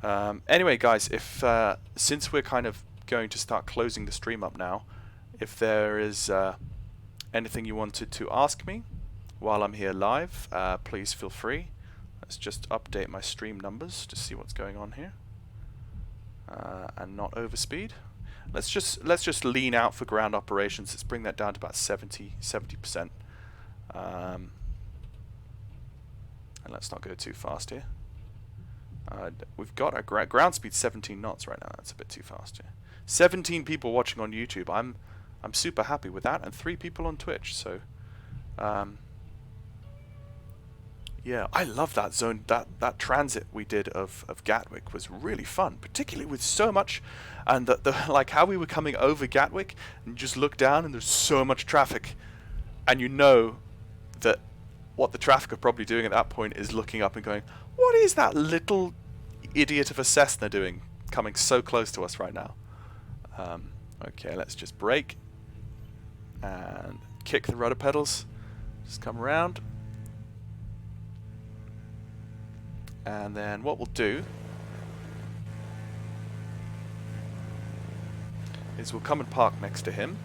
Anyway, guys, if since we're kind of going to start closing the stream up now, if there is anything you wanted to ask me while I'm here live, please feel free. Let's just update my stream numbers to see what's going on here, and not overspeed. Let's just lean out for ground operations. Let's bring that down to about 70%. And let's not go too fast here. We've got our ground speed 17 knots right now. That's a bit too fast here. 17 people watching on YouTube. I'm super happy with that, and 3 people on Twitch. So, yeah, I love that zone. That transit we did of Gatwick was really fun, particularly with so much, and the like how we were coming over Gatwick and just look down and there's so much traffic, and you know that what the traffic are probably doing at that point is looking up and going, what is that little idiot of a Cessna doing coming so close to us right now? Okay, let's just brake and kick the rudder pedals. Just come around. And then what we'll do is we'll come and park next to him.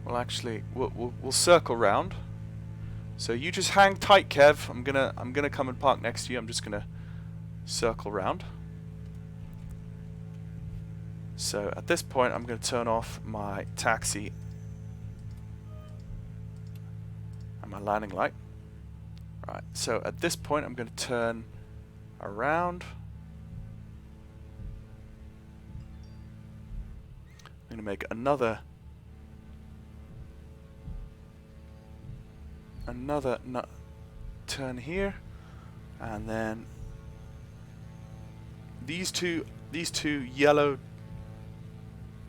Well, actually, we'll circle round. So you just hang tight, Kev. I'm gonna come and park next to you. I'm just gonna circle round. So at this point, I'm gonna turn off my taxi and my landing light. Right. So at this point, I'm gonna turn around. I'm gonna make another turn here, and then these two yellow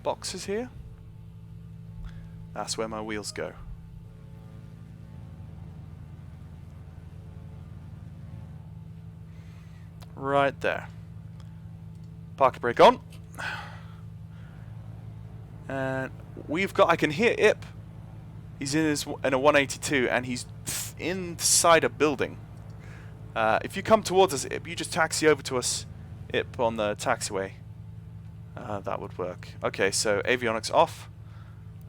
boxes here, that's where my wheels go. Right there. Parking brake on. And I can hear Ip. He's in a 182, and he's inside a building. If you come towards us, Ip, you just taxi over to us, Ip, on the taxiway. That would work. Okay, so avionics off.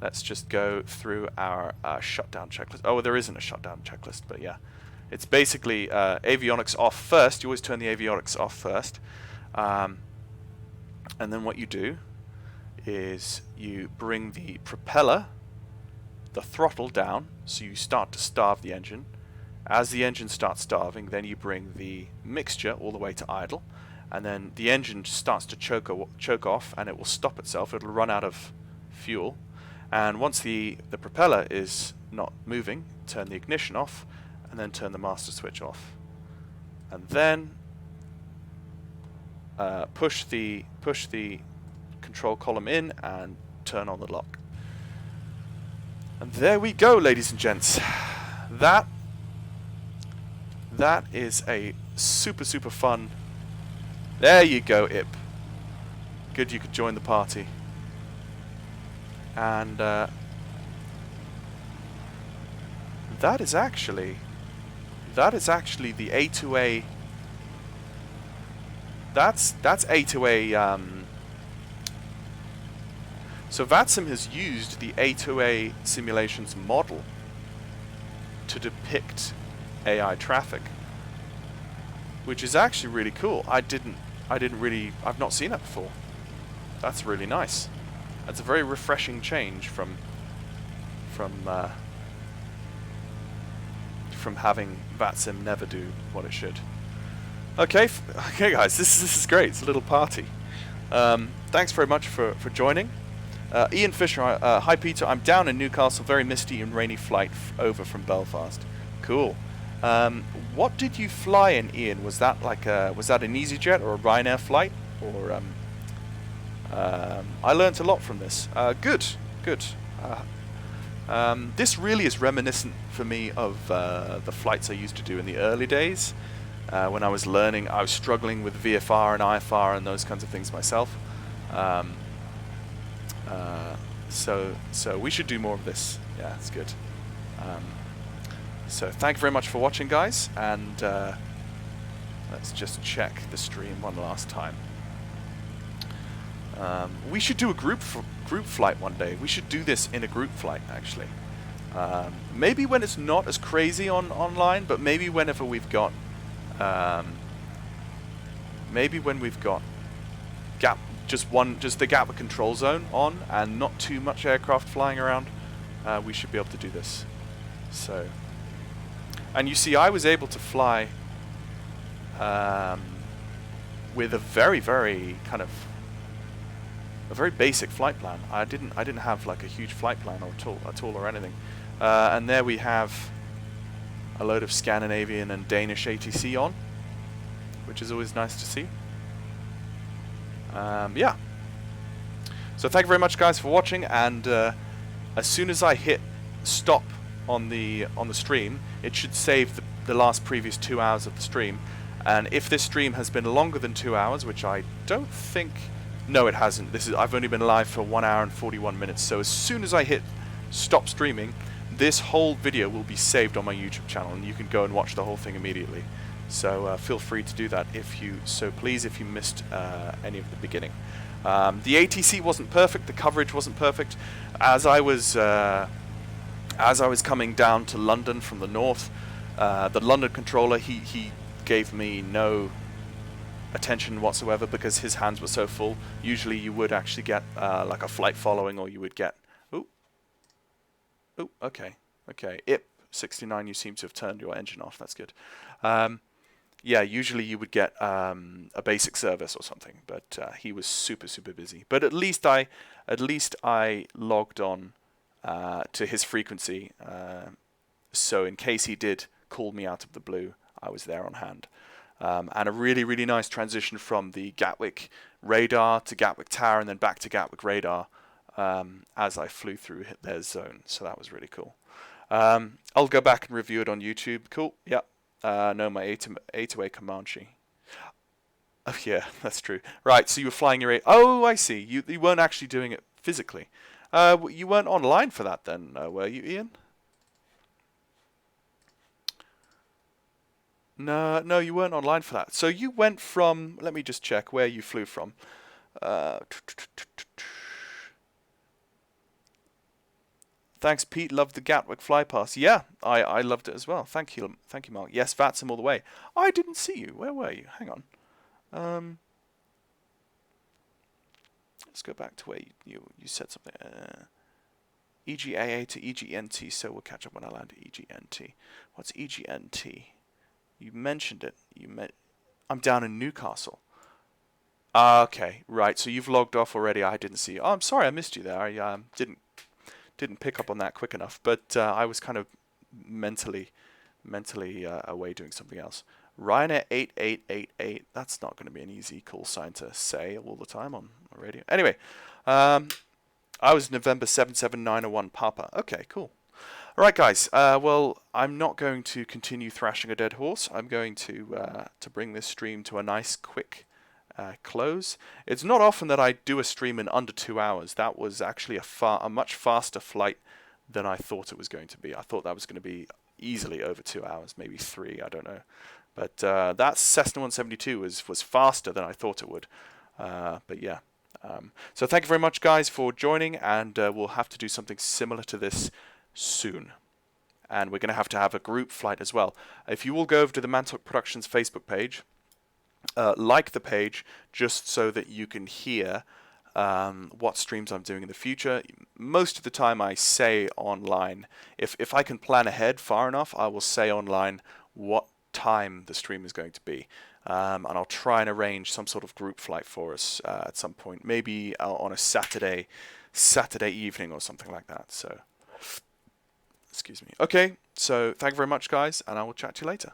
Let's just go through our shutdown checklist. Oh, there isn't a shutdown checklist, but yeah. It's basically avionics off first. You always turn the avionics off first. And then what you do is you bring the propeller, the throttle down, so you start to starve the engine. As the engine starts starving, then you bring the mixture all the way to idle, and then the engine starts to choke off, and it will stop itself. It'll run out of fuel, and once the propeller is not moving, turn the ignition off, and then turn the master switch off, and then push the control column in and turn on the lock. And there we go, ladies and gents. That is a super fun. There you go, Ip. Good, you could join the party. And that is actually the A2A. That's A2A. So VATSIM has used the A2A simulations model to depict AI traffic, which is actually really cool. I've not seen that before. That's really nice. That's a very refreshing change from having VATSIM never do what it should. Okay, guys, this is great. It's a little party. Thanks very much for joining. Ian Fisher, hi Peter. I'm down in Newcastle. Very misty and rainy flight over from Belfast. Cool. What did you fly in, Ian? Was that like an EasyJet or a Ryanair flight, or I learnt a lot from this. Good. This really is reminiscent for me of the flights I used to do in the early days. When I was learning, I was struggling with VFR and IFR and those kinds of things myself. So we should do more of this. Yeah, it's good. So thank you very much for watching, guys, and let's just check the stream one last time. We should do a group flight one day. We should do this in a group flight, actually. Maybe when it's not as crazy online, but maybe whenever we've got just the Gatwick control zone on and not too much aircraft flying around, we should be able to do this. So, and you see, I was able to fly with a very basic flight plan. I didn't have like a huge flight plan at all or anything. And there we have a load of Scandinavian and Danish ATC on, which is always nice to see. Yeah. So thank you very much, guys, for watching. And as soon as I hit stop on the stream, it should save the last previous 2 hours of the stream. And if this stream has been longer than 2 hours, which I don't think, no, it hasn't. I've only been live for 1 hour and 41 minutes. So as soon as I hit stop streaming, this whole video will be saved on my YouTube channel, and you can go and watch the whole thing immediately. So feel free to do that if you so please, if you missed any of the beginning. The ATC wasn't perfect. The coverage wasn't perfect. As I was coming down to London from the north, the London controller, he gave me no attention whatsoever because his hands were so full. Usually you would actually get like a flight following, or you would get okay, IP 69, you seem to have turned your engine off. That's good. Yeah, usually you would get a basic service or something, but he was super busy. But at least I logged on to his frequency, so in case he did call me out of the blue, I was there on hand. And a really nice transition from the Gatwick radar to Gatwick Tower and then back to Gatwick radar as I flew through their zone. So that was really cool. I'll go back and review it on YouTube. Cool. Yeah. No, my A2A Comanche. Oh yeah, that's true. Right. So you were flying your Oh, I see. You weren't actually doing it physically. You weren't online for that then, were you, Ian? No, you weren't online for that. So you went from, let me just check where you flew from. Thanks, Pete. Loved the Gatwick flypass. Yeah, I loved it as well. Thank you, Mark. Yes, VATSIM all the way. I didn't see you. Where were you? Hang on. Let's go back to where you said something. EGAA to EGNT. So we'll catch up when I land at EGNT. What's EGNT? You mentioned it. I'm down in Newcastle. Okay, right. So you've logged off already. I didn't see you. Oh, I'm sorry, I missed you there. I didn't pick up on that quick enough. But I was kind of mentally away doing something else. Ryanair 8888. That's not going to be an easy call sign to say all the time on radio. Anyway, I was November 77901 Papa. Okay, cool. Alright guys, well, I'm not going to continue thrashing a dead horse. I'm going to bring this stream to a nice quick close. It's not often that I do a stream in under 2 hours. That was actually a much faster flight than I thought it was going to be. I thought that was going to be easily over 2 hours, maybe 3, I don't know. But that Cessna 172 was faster than I thought it would. But yeah. So thank you very much guys for joining, and we'll have to do something similar to this soon, and we're going to have a group flight as well. If you will go over to the Mantalk Productions Facebook page, like the page, just so that you can hear what streams I'm doing in the future. Most of the time I say online, if I can plan ahead far enough, I will say online what time the stream is going to be, and I'll try and arrange some sort of group flight for us at some point, maybe on a Saturday evening or something like that. So excuse me. Okay, so thank you very much, guys, and I will chat to you later.